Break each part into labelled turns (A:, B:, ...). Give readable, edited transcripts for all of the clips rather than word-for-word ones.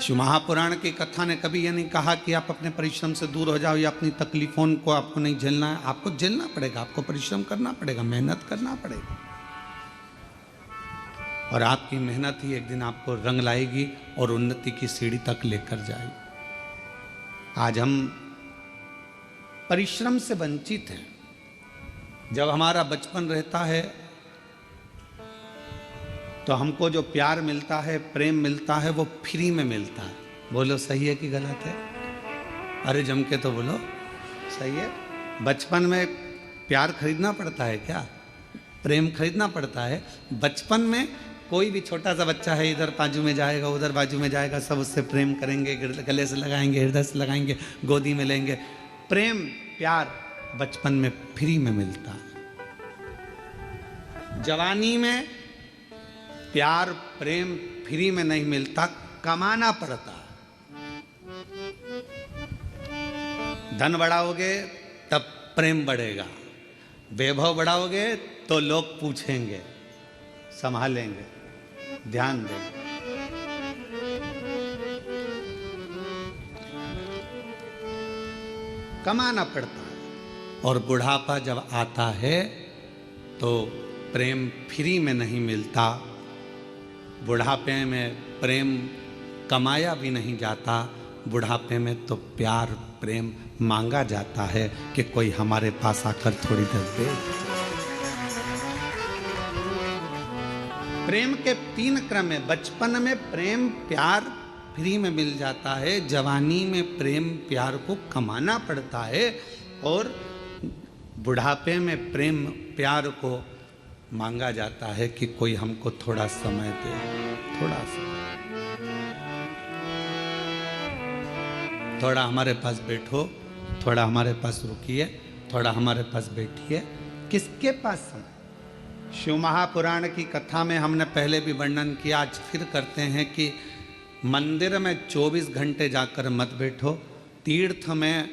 A: शिव महापुराण की कथा ने कभी यह नहीं कहा कि आप अपने परिश्रम से दूर हो जाओ या अपनी तकलीफों को आपको नहीं झेलना है। आपको झेलना पड़ेगा, आपको परिश्रम करना पड़ेगा, मेहनत करना पड़ेगा, और आपकी मेहनत ही एक दिन आपको रंग लाएगी और उन्नति की सीढ़ी तक लेकर जाएगी। आज हम परिश्रम से वंचित हैं। जब हमारा बचपन रहता है तो हमको जो प्यार मिलता है, प्रेम मिलता है, वो फ्री में मिलता है। बोलो सही है कि गलत है? अरे जम के तो बोलो सही है। बचपन में प्यार खरीदना पड़ता है क्या? प्रेम खरीदना पड़ता है? बचपन में कोई भी छोटा सा बच्चा है, इधर बाजू में जाएगा, उधर बाजू में जाएगा, सब उससे प्रेम करेंगे, गले से लगाएंगे, हृदय से लगाएंगे, गोदी में लेंगे। प्रेम प्यार बचपन में फ्री में मिलता है। जवानी में प्यार प्रेम फ्री में नहीं मिलता, कमाना पड़ता। धन बढ़ाओगे तब प्रेम बढ़ेगा, वैभव बढ़ाओगे तो लोग पूछेंगे, संभालेंगे, ध्यान देंगे। कमाना पड़ता है। और बुढ़ापा जब आता है तो प्रेम फ्री में नहीं मिलता। बुढ़ापे में प्रेम कमाया भी नहीं जाता। बुढ़ापे में तो प्यार प्रेम मांगा जाता है कि कोई हमारे पास आकर थोड़ी देर दे। प्रेम के 3 क्रम है। बचपन में प्रेम प्यार फ्री में मिल जाता है, जवानी में प्रेम प्यार को कमाना पड़ता है, और बुढ़ापे में प्रेम प्यार को मांगा जाता है कि कोई हमको थोड़ा समय दे, थोड़ा सा, थोड़ा हमारे पास बैठो, थोड़ा हमारे पास रुकिए, थोड़ा हमारे पास बैठिए। किसके पास समय? शिव महापुराण की कथा में हमने पहले भी वर्णन किया, आज फिर करते हैं कि मंदिर में 24 घंटे जाकर मत बैठो, तीर्थ में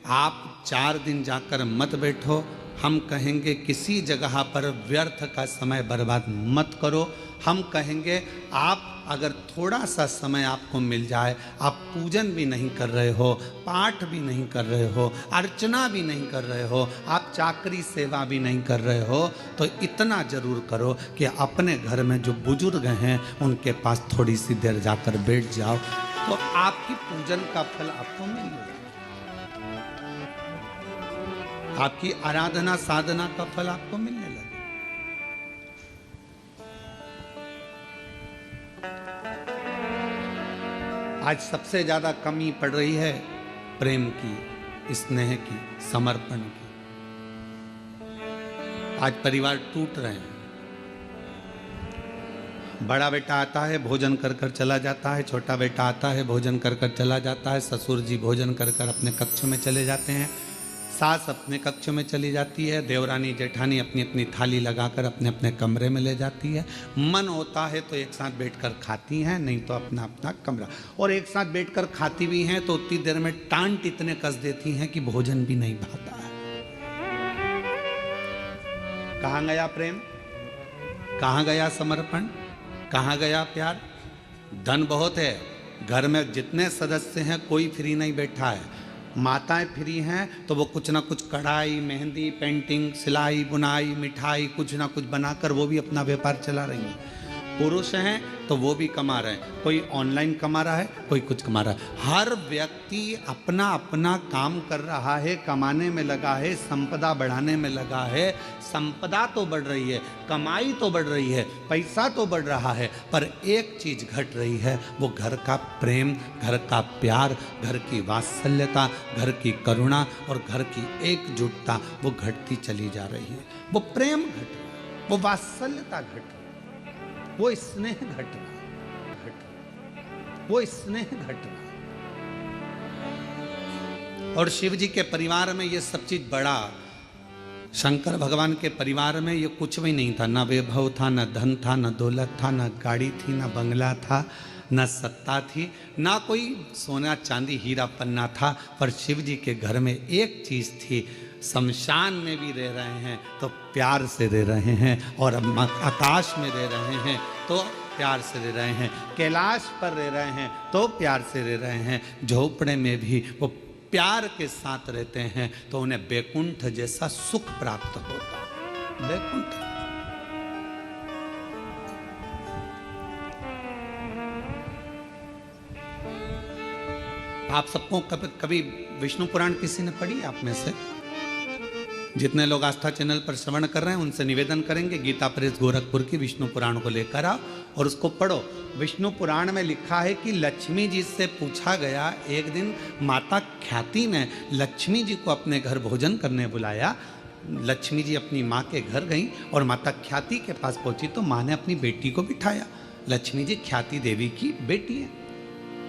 A: आप 4 दिन जाकर मत बैठो। हम कहेंगे किसी जगह पर व्यर्थ का समय बर्बाद मत करो। हम कहेंगे आप अगर थोड़ा सा समय आपको मिल जाए, आप पूजन भी नहीं कर रहे हो, पाठ भी नहीं कर रहे हो, अर्चना भी नहीं कर रहे हो, आप चाकरी सेवा भी नहीं कर रहे हो, तो इतना जरूर करो कि अपने घर में जो बुजुर्ग हैं उनके पास थोड़ी सी देर जाकर बैठ जाओ, तो आपकी पूजन का फल आपको मिलेगा, आपकी आराधना साधना का फल आपको मिलने लगे। आज सबसे ज्यादा कमी पड़ रही है प्रेम की, स्नेह की, समर्पण की। आज परिवार टूट रहे हैं। बड़ा बेटा आता है, भोजन कर कर चला जाता है, छोटा बेटा आता है, भोजन कर कर चला जाता है, ससुर जी भोजन कर कर अपने कक्ष में चले जाते हैं, सास अपने कक्ष में चली जाती है, देवरानी जेठानी अपनी अपनी थाली लगाकर अपने अपने कमरे में ले जाती है। मन होता है तो एक साथ बैठकर खाती हैं, नहीं तो अपना अपना कमरा, और एक साथ बैठकर खाती भी हैं तो उतनी देर में टांट इतने कस देती हैं कि भोजन भी नहीं भाता है। कहाँ गया प्रेम? कहाँ गया समर्पण? कहाँ गया प्यार? धन बहुत है, घर में जितने सदस्य हैं कोई फ्री नहीं बैठा है। माताएं फ्री हैं तो वो कुछ ना कुछ कढ़ाई, मेहंदी, पेंटिंग, सिलाई, बुनाई, मिठाई कुछ ना कुछ बनाकर वो भी अपना व्यापार चला रही हैं। पुरुष हैं तो वो भी कमा रहे हैं, कोई ऑनलाइन कमा रहा है, कोई कुछ कमा रहा है। हर व्यक्ति अपना अपना काम कर रहा है, कमाने में लगा है, संपदा बढ़ाने में लगा है। संपदा तो बढ़ रही है, कमाई तो बढ़ रही है, पैसा तो बढ़ रहा है, पर एक चीज घट रही है, वो घर का प्रेम, घर का प्यार, घर की वात्सल्यता, घर की करुणा और घर की एकजुटता वो घटती चली जा रही है। वो प्रेम घट रहा है, वो वात्सल्यता घट रही है, वो स्नेह घट रहा है, वो स्नेह घट रहा है। और शिव जी के परिवार में ये सब चीज बड़ा। शंकर भगवान के परिवार में ये कुछ भी नहीं था, ना वैभव था, ना धन था, ना दौलत था, ना गाड़ी थी, ना बंगला था, ना सत्ता थी, ना कोई सोना चांदी हीरा पन्ना था। पर शिव जी के घर में एक चीज थी, शमशान में भी रह रहे हैं तो प्यार से रह रहे हैं, और आकाश में रह रहे हैं तो प्यार से रह रहे हैं, कैलाश पर रह रहे हैं तो प्यार से रह रहे हैं, झोपड़े में भी वो प्यार के साथ रहते हैं तो उन्हें बैकुंठ जैसा सुख प्राप्त होता है। बैकुंठ आप सबको कभी विष्णु पुराण किसी ने पढ़ी आप में से? जितने लोग आस्था चैनल पर श्रवण कर रहे हैं उनसे निवेदन करेंगे गीता प्रेस गोरखपुर की विष्णु पुराण को लेकर आओ और उसको पढ़ो। विष्णु पुराण में लिखा है कि लक्ष्मी जी से पूछा गया, एक दिन माता ख्याति ने लक्ष्मी जी को अपने घर भोजन करने बुलाया। लक्ष्मी जी अपनी माँ के घर गई और माता ख्याति के पास पहुंची तो माँ ने अपनी बेटी को बिठाया। लक्ष्मी जी ख्याति देवी की बेटी है,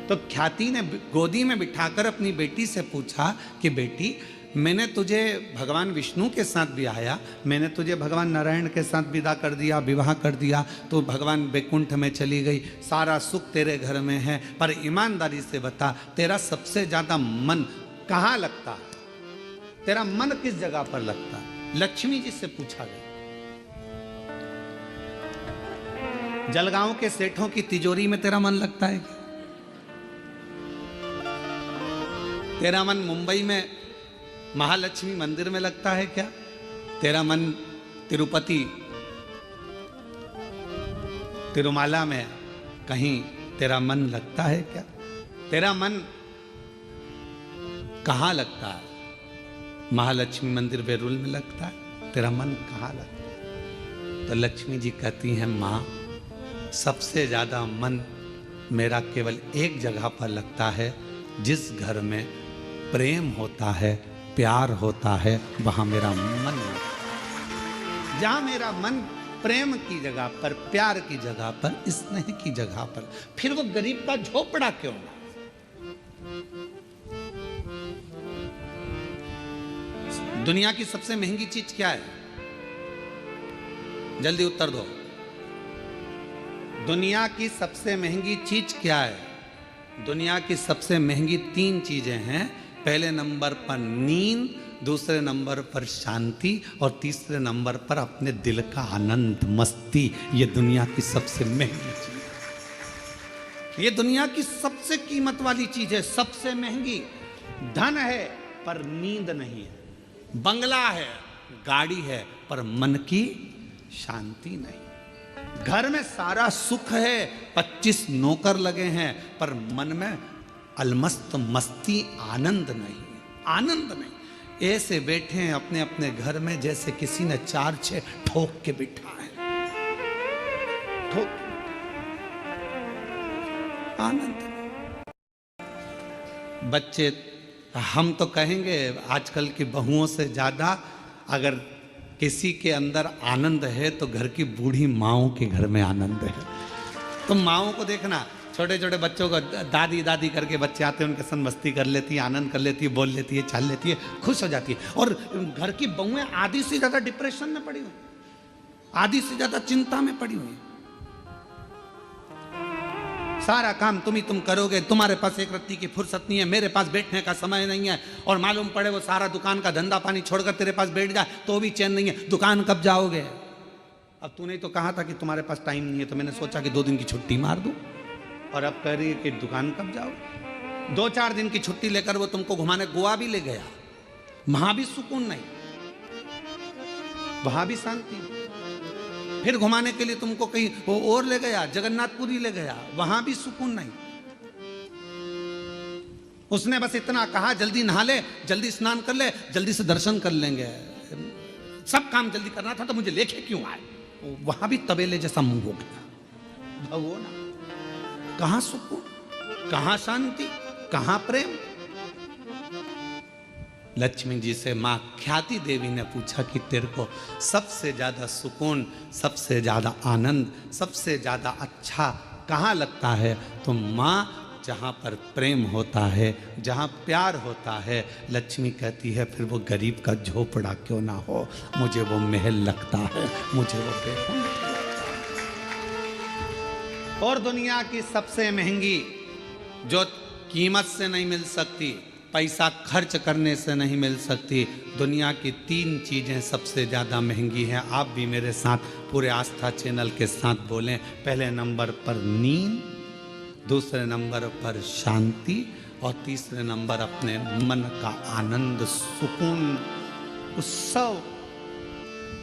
A: तो ख्याति ने गोदी में बिठाकर अपनी बेटी से पूछा कि बेटी, मैंने तुझे भगवान विष्णु के साथ ब्याया, मैंने तुझे भगवान नारायण के साथ विदा कर दिया, विवाह कर दिया, तो भगवान बैकुंठ में चली गई, सारा सुख तेरे घर में है, पर ईमानदारी से बता तेरा सबसे ज्यादा मन कहाँ लगता है? तेरा मन किस जगह पर लगता है? लक्ष्मी जी से पूछा गया। जलगांव के सेठों की तिजोरी में तेरा मन लगता है क्या? तेरा मन मुंबई में महालक्ष्मी मंदिर में लगता है क्या? तेरा मन तिरुपति तिरुमाला में कहीं तेरा मन लगता है क्या? तेरा मन कहाँ लगता है? महालक्ष्मी मंदिर बेरुल में लगता है? तेरा मन कहाँ लगता है? तो लक्ष्मी जी कहती हैं, माँ सबसे ज्यादा मन मेरा केवल एक जगह पर लगता है, जिस घर में प्रेम होता है, प्यार होता है, वहां मेरा मन लगता है। जहां मेरा मन प्रेम की जगह पर, प्यार की जगह पर, स्नेह की जगह पर, फिर वो गरीब का झोपड़ा क्यों ना? दुनिया की सबसे महंगी चीज क्या है? जल्दी उत्तर दो। दुनिया की सबसे महंगी चीज क्या है? दुनिया की सबसे महंगी 3 चीजें हैं। पहले नंबर पर नींद, दूसरे नंबर पर शांति और तीसरे नंबर पर अपने दिल का आनंद, मस्ती। ये दुनिया की सबसे महंगी चीज है। ये दुनिया की सबसे कीमत वाली चीज है, सबसे महंगी। धन है पर नींद नहीं है, बंगला है, गाड़ी है, पर मन की शांति नहीं। घर में सारा सुख है, 25 नौकर लगे हैं, पर मन में अलमस्त मस्ती, आनंद नहीं, आनंद नहीं। ऐसे बैठे हैं अपने अपने घर में जैसे किसी ने 4-6 ठोक के बिठा है, ठोक। आनंद नहीं। बच्चे, हम तो कहेंगे आजकल की बहुओं से ज्यादा अगर किसी के अंदर आनंद है तो घर की बूढ़ी माओं के घर में आनंद है। तो माओं को देखना, छोटे छोटे बच्चों को दादी दादी करके बच्चे आते हैं, उनके संग मस्ती कर लेती है, आनंद कर लेती है, बोल लेती है, चल लेती है, खुश हो जाती है। और घर की बहुएं आधी से ज्यादा डिप्रेशन में पड़ी हुई, आधी से ज्यादा चिंता में पड़ी हुई। सारा काम तुम करोगे, तुम्हारे पास एक रत्ती की फुर्सत नहीं है, मेरे पास बैठने का समय नहीं है। और मालूम पड़े वो सारा दुकान का धंधा पानी छोड़कर तेरे पास बैठ जाए तो भी चैन नहीं है। दुकान कब जाओगे? अब तूने तो कहा था कि तुम्हारे पास टाइम नहीं है, तो मैंने सोचा कि 2 दिन की छुट्टी मार दूं, और अब कह रही है कि दुकान कब जाओगे? 2-4 दिन की छुट्टी लेकर वो तुमको घुमाने गोवा भी ले गया, वहां भी सुकून नहीं, वहां भी शांति। फिर घुमाने के लिए तुमको कहीं वो और ले गया, जगन्नाथपुरी ले गया, वहां भी सुकून नहीं। उसने बस इतना कहा, जल्दी नहा ले, जल्दी स्नान कर ले, जल्दी से दर्शन कर लेंगे, सब काम जल्दी करना था, तो मुझे लेके क्यों आए? वहां भी तबेले जैसा मुंह हो गया। भगवान, कहां सुकून, कहां शांति, कहां प्रेम? लक्ष्मी जी से मां ख्याति देवी ने पूछा कि तेरे को सबसे ज्यादा सुकून, सबसे ज्यादा आनंद, सबसे ज्यादा अच्छा कहां लगता है? तो मां, जहां पर प्रेम होता है, जहां प्यार होता है, लक्ष्मी कहती है फिर वो गरीब का झोपड़ा क्यों ना हो, मुझे वो महल लगता है, मुझे वो बैकुंठ। और दुनिया की सबसे महंगी जो कीमत से नहीं मिल सकती, पैसा खर्च करने से नहीं मिल सकती। दुनिया की 3 चीज़ें सबसे ज़्यादा महंगी हैं। आप भी मेरे साथ पूरे आस्था चैनल के साथ बोलें। पहले नंबर पर नींद, दूसरे नंबर पर शांति और तीसरे नंबर अपने मन का आनंद, सुकून, उत्सव,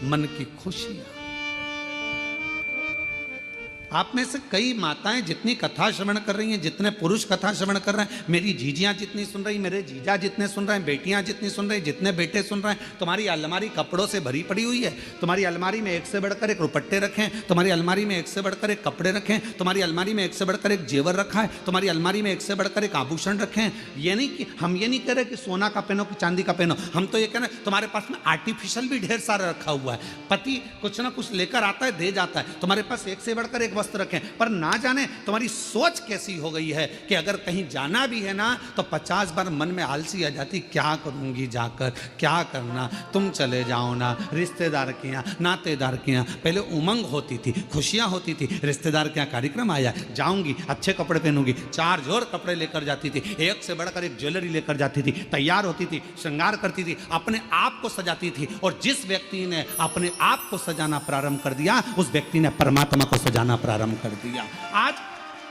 A: मन की खुशियाँ। आप में से कई माताएं जितनी कथा श्रवण कर रही हैं, जितने पुरुष कथा श्रवण कर रहे हैं, मेरी जीजियां जितनी सुन रही, मेरे जीजा जितने सुन रहे हैं, बेटियां जितनी सुन रही, जितने बेटे सुन रहे हैं, तुम्हारी अलमारी कपड़ों से भरी पड़ी हुई है। तुम्हारी अलमारी में एक से बढ़कर एक रुपट्टे रखें, तुम्हारी अलमारी में एक से बढ़कर एक कपड़े रखें, तुम्हारी अलमारी में एक से बढ़कर एक जेवर रखा है, तुम्हारी अलमारी में एक से बढ़कर एक आभूषण रखें। ये नहीं कि हम ये नहीं कह रहे कि सोना का पहनो कि चांदी का पहनो, हम तो ये कह रहे हैं तुम्हारे पास में आर्टिफिशियल भी ढेर सारा रखा हुआ है। पति कुछ ना कुछ लेकर आता है, दे जाता है, तुम्हारे पास एक से बढ़कर एक वस्त्र रखें। पर ना जाने तुम्हारी सोच कैसी हो गई है कि अगर कहीं जाना भी है ना तो 50 बार मन में आलसी आ जाती, क्या करूंगी जाकर, क्या करना, तुम चले जाओ ना। रिश्तेदार के यहाँ, नातेदार के यहाँ पहले उमंग होती थी, खुशियां होती थी। रिश्तेदार के यहाँ कार्यक्रम आया, जाऊंगी, अच्छे कपड़े पहनूंगी, 4 जोड़ कपड़े लेकर जाती थी, एक से बढ़कर एक ज्वेलरी लेकर जाती थी, तैयार होती थी, श्रृंगार करती थी, अपने आप को सजाती थी। और जिस व्यक्ति ने अपने आप को सजाना प्रारंभ कर दिया, उस व्यक्ति ने परमात्मा को सजाना प्रारंभ कर दिया। आज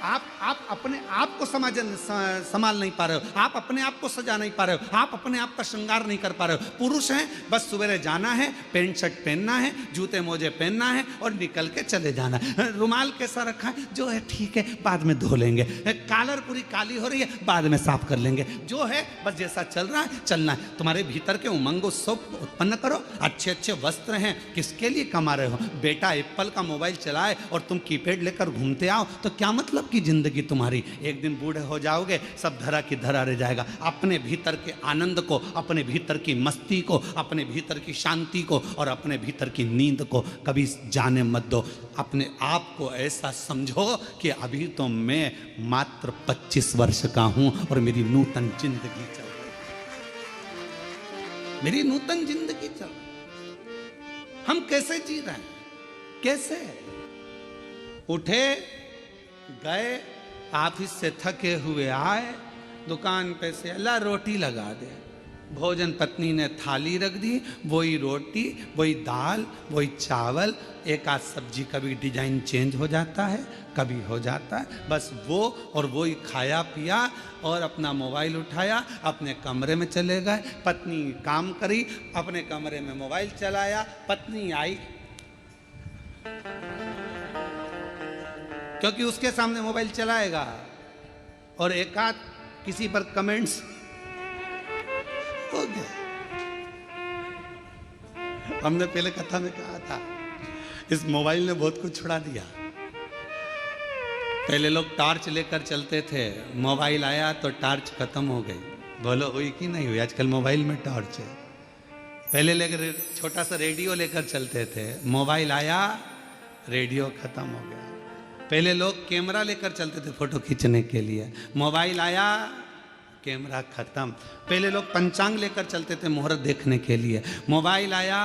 A: आप अपने आप को संभाल नहीं पा रहे हो, आप अपने आप को सजा नहीं पा रहे हो, आप अपने आप का श्रृंगार नहीं कर पा रहे हो। पुरुष हैं, बस सवेरे जाना है, पैंट शर्ट पहनना है, जूते मोजे पहनना है और निकल के चले जाना है। रुमाल कैसा रखा है, जो है ठीक है, बाद में धो लेंगे। कॉलर पूरी काली हो रही है, बाद में साफ कर लेंगे। जो है बस जैसा चल रहा है चलना है। तुम्हारे भीतर के उमंग उत्सव उत्पन्न करो। अच्छे अच्छे वस्त्र हैं, किसके लिए कमा रहे हो? बेटा एप्पल का मोबाइल चलाए और तुम कीपैड लेकर घूमते आओ तो क्या मतलब की जिंदगी तुम्हारी? एक दिन बूढ़े हो जाओगे, सब धरा की धरा रह जाएगा। अपने भीतर के आनंद को, अपने भीतर की मस्ती को, अपने भीतर की शांति को और अपने भीतर की नींद को कभी जाने मत दो। अपने आप को ऐसा समझो कि अभी तो मैं मात्र 25 वर्ष का हूं और मेरी नूतन जिंदगी चल रही है। मेरी नूतन जिंदगी चल रही है। हम कैसे जी रहे हैं? कैसे उठे, गए, ऑफिस से थके हुए आए, दुकान पे से अल्लाह रोटी लगा दे, भोजन पत्नी ने थाली रख दी, वही रोटी, वही दाल, वही चावल, एक आध सब्जी, कभी डिजाइन चेंज हो जाता है, कभी हो जाता है, बस वो और वही खाया पिया और अपना मोबाइल उठाया, अपने कमरे में चले गए। पत्नी काम करी, अपने कमरे में मोबाइल चलाया। पत्नी आई, क्योंकि उसके सामने मोबाइल चलाएगा और एक आध किसी पर कमेंट्स हो गए। हमने पहले कथा में कहा था, इस मोबाइल ने बहुत कुछ छुड़ा दिया। पहले लोग टॉर्च लेकर चलते थे, मोबाइल आया तो टॉर्च खत्म हो गई। बोलो हुई कि नहीं हुई? आजकल मोबाइल में टॉर्च है। पहले लेकर छोटा सा रेडियो लेकर चलते थे, मोबाइल आया, रेडियो खत्म हो गया। पहले लोग कैमरा लेकर चलते थे फोटो खींचने के लिए, मोबाइल आया, कैमरा खत्म। पहले लोग पंचांग लेकर चलते थे मुहूर्त देखने के लिए, मोबाइल आया,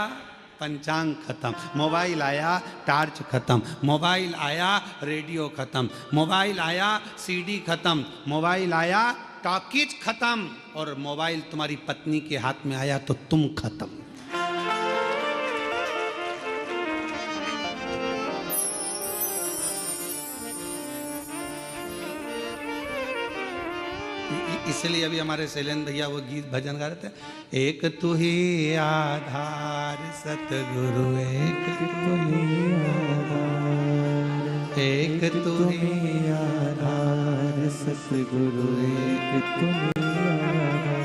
A: पंचांग खत्म। मोबाइल आया, टॉर्च खत्म। मोबाइल आया, रेडियो खत्म। मोबाइल आया, सीडी खत्म। मोबाइल आया, टॉकीज खत्म। और मोबाइल तुम्हारी पत्नी के हाथ में आया तो तुम खत्म। इसलिए अभी हमारे शैलेंद्र भैया वो गीत भजन गा रहे थे, एक तू ही आधार सतगुरु, एक तू ही आधार, एक तू ही आधार सतगुरु, एक तू ही आधार।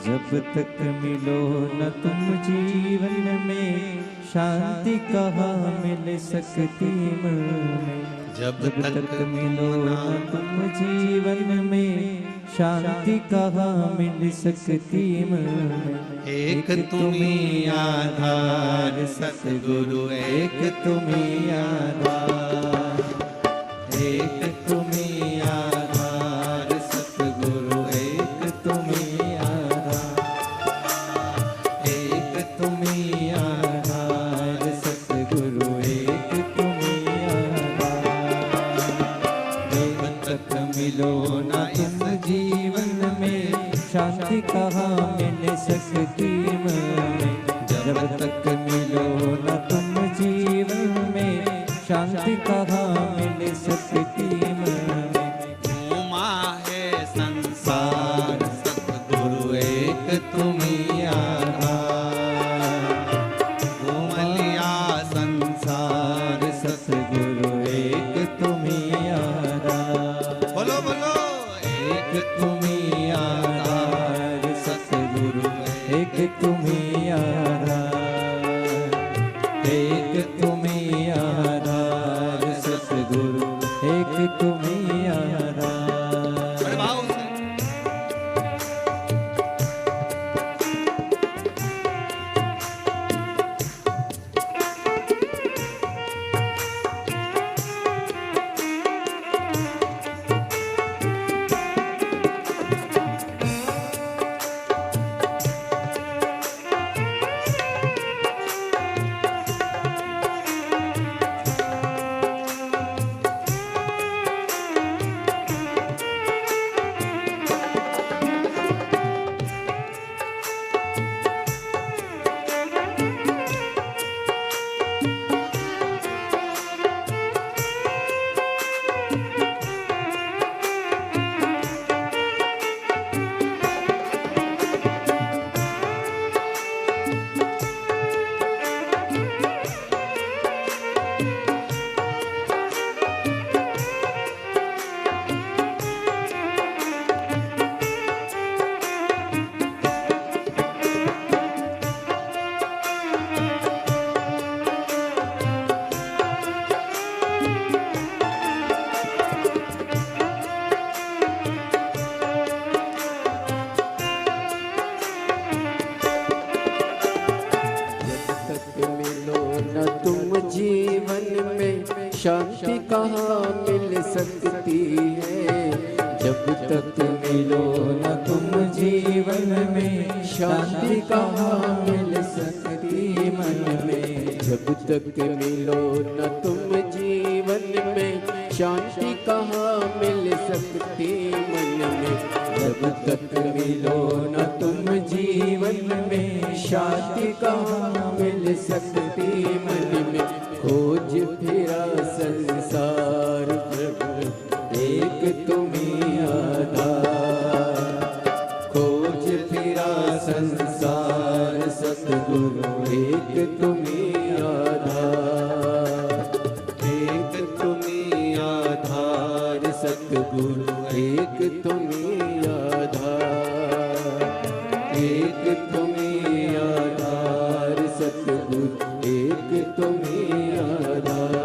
A: जब तक मिलो न तुम जीवन में, शांति कहाँ मिल सकती मन में। जब तक मिलो ना तुम जीवन में, शांति कहाँ मिल सकती मन। एक तुम्ही आधार सतगुरु, एक तुम्ही आधार, एक तुम्ही आधार सतगुरु, एक तुम्ही आधार, एक तुम्ही आधार सतगुरु, एक तुम्ही आधार। जब तक मिलो ना इस जीवन
B: शांति कहाँ मिल सकती में, जब तक मिलो न तुम जीवन में, शांति कहाँ मिल सकती में।
A: घूमा है संसार सतगुरु एक तुम्ही आधार, घूम लिया संसार
B: सतगुरु एक तुम्ही आधार।
A: बोलो बोलो
B: एक तुम्ही आधार सतगुरु एक तुम्ही आधार, एक तुम्ही आधार सतगुरु एक तुम्ही आधार।
A: बड़े भाव से
C: शांति कहाँ मिल सकती है, जब तक मिलो न तुम जीवन में, शांति कहाँ मिल सकती मन में। जब तक मिलो न तुम जीवन में, शांति कहाँ मिल सकती मन में। जब तक मिलो न तुम जीवन में, शांति कहाँ मिल सकती मन में। खोज फिरा संसार एक तुम्ही आधार, खोज फिरा संसार सतगुरु एक तुम्ही आधार, एक तुम्ही आधार सतगुरु एक तुम्ही आधार, एक तुम्ही आधार सतगुरु एक तुम्ही आधार।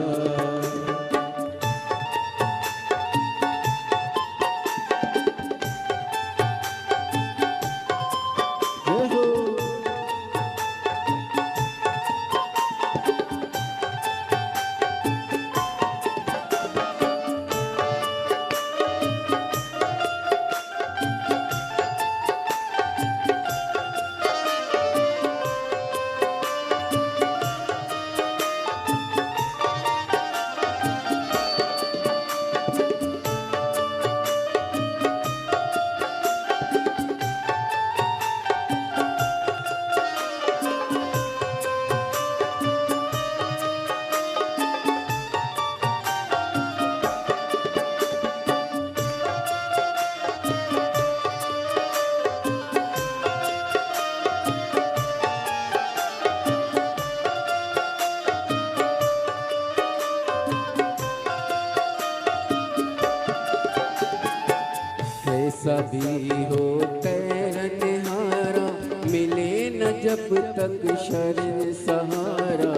C: कैसा भी हो तैरनहारा, मिले न जब तक शरण सहारा।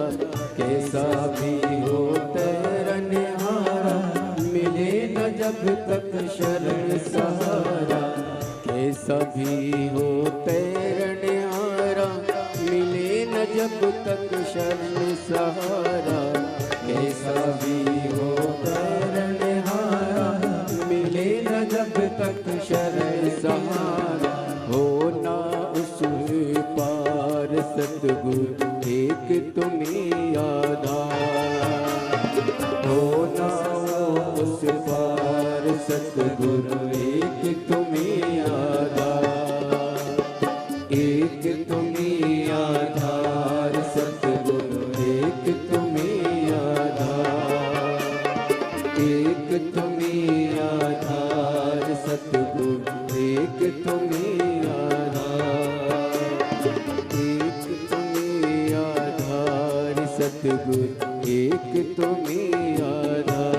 C: कैसा भी हो तैरनहारा, मिले न जब तक शरण सहारा। कैसा भी हो तैरनहारा, मिले न जब तक शरण सहारा। कैसा भी हो तैरनहारा, मिले न जब तक शरण सहारा। हो ना उस पार सतगुरु एक तुम्ही आधार, हो ना उस पार सतगुरु एक तुम्ही आधार। सतगुरु एक तुम्हें आधार, एक तुम्हें आधार सतगुरु एक तुम्हें आधार।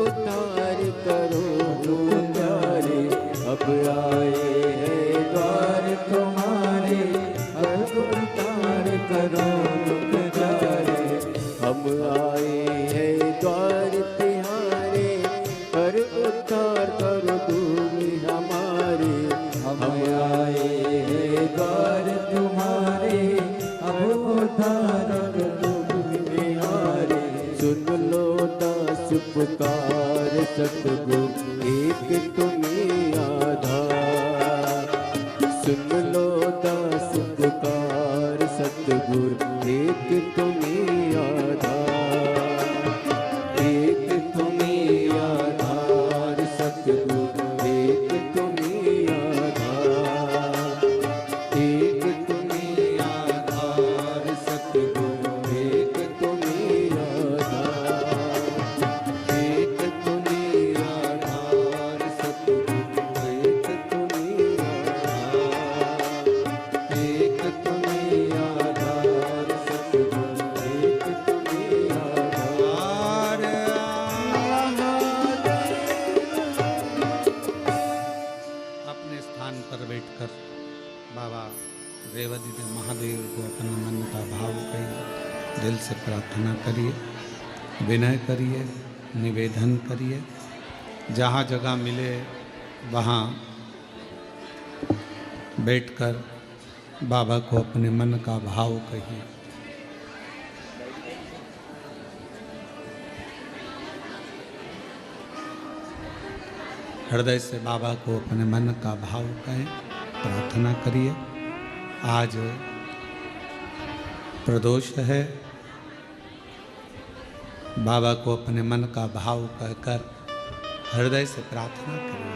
C: उद्धार करो दुआरे, अब आए हैं द्वार तुम्हारे, अब उद्धार करो दुआरे। हम आए हैं द्वार तिहारे, पर उद्धार करो तुम हमारे। हम आए हैं द्वार तुम्हारे, अब उद्धार करो तुम हमारे। सुन लो दास पुकार सतगुरु एक तुम्हें आधार, सुन लो दास पुकार सतगुरु एक तुम्हें आधार, एक तुम्हें आधार सतगुरु एक तुम्हें आधार, एक तुम्हें आधार सतगुरु एक तुम्हें आधार, एक तुम्हें आधार सतगुरु एक तुम्हें आधार, एक तुम्हें आधार सतगुरु एक तुम्हें आधार।
A: अपने स्थान पर बैठकर बाबा रेवती महादेव को अपना मन का भाव कहिए, दिल से प्रार्थना करिए, विनय करिए, निवेदन करिए। जहाँ जगह मिले वहाँ बैठकर बाबा को अपने मन का भाव कहिए। हृदय से बाबा को अपने मन का भाव कहें, प्रार्थना करिए। आज प्रदोष है, बाबा को अपने मन का भाव कहकर हृदय से प्रार्थना करिए।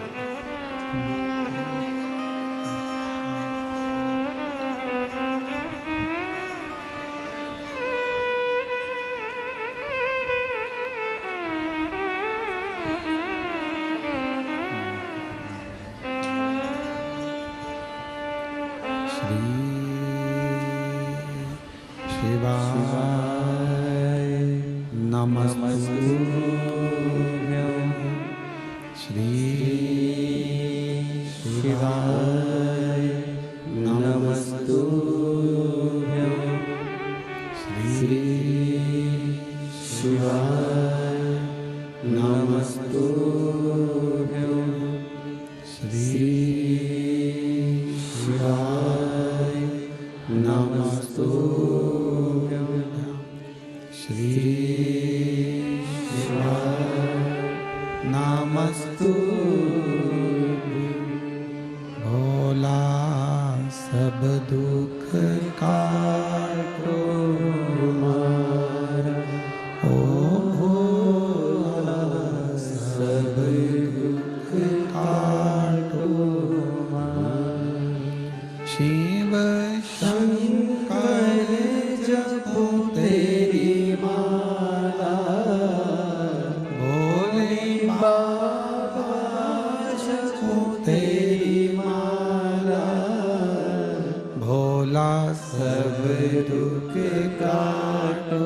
A: भोला
C: सब दुख काटो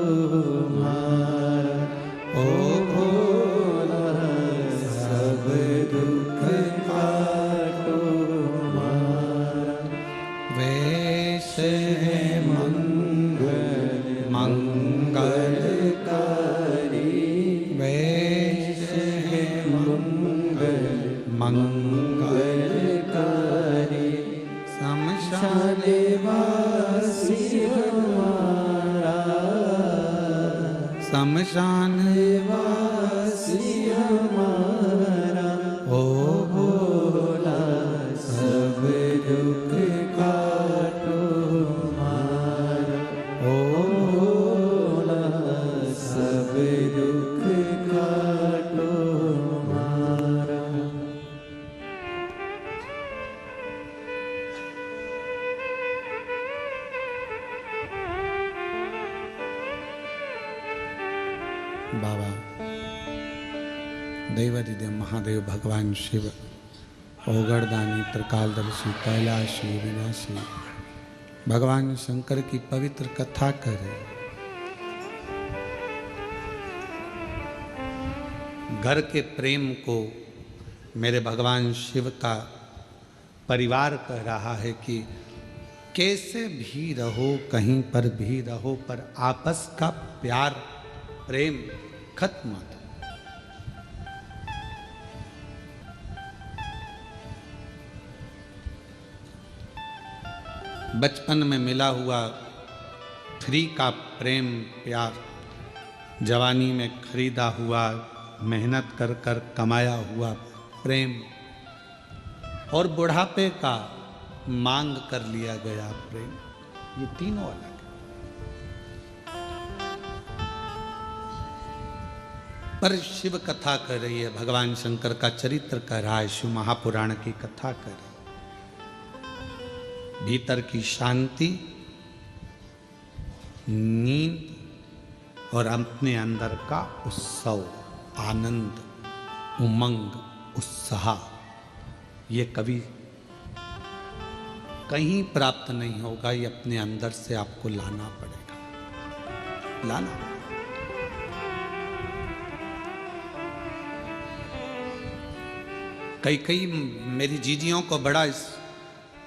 C: मारा, ओ भोला सब दुख काटो मारा।
A: वेश है
C: मंगलकारी,
A: वेश है
C: मंगलकारी, शमशाने वासी हमारा,
A: शमशान
C: वासी हमारा, ओ भोला सब दुख काटो मारा, ओ भोला सब दुख काटो मारा।
A: बाबा देवादिदेव महादेव भगवान शिव ओगरदानी त्रिकालदर्शी कैलाशी विनाशी भगवान शंकर की पवित्र कथा करे। घर के प्रेम को मेरे भगवान शिव का परिवार कह रहा है कि कैसे भी रहो, कहीं पर भी रहो, पर आपस का प्यार प्रेम खत्म मत। बचपन में मिला हुआ फ्री का प्रेम प्यार, जवानी में खरीदा हुआ मेहनत कर कर कमाया हुआ प्रेम, और बुढ़ापे का मांग कर लिया गया प्रेम, ये तीनों अलग है। पर शिव कथा कर रही है, भगवान शंकर का चरित्र कह रहा है, शिव महापुराण की कथा कर रही है। भीतर की शांति, नींद और अपने अंदर का उत्सव, आनंद, उमंग, उत्साह, ये कभी कहीं प्राप्त नहीं होगा, ये अपने अंदर से आपको लाना पड़ेगा, लाना। कई मेरी जीजियों को बड़ा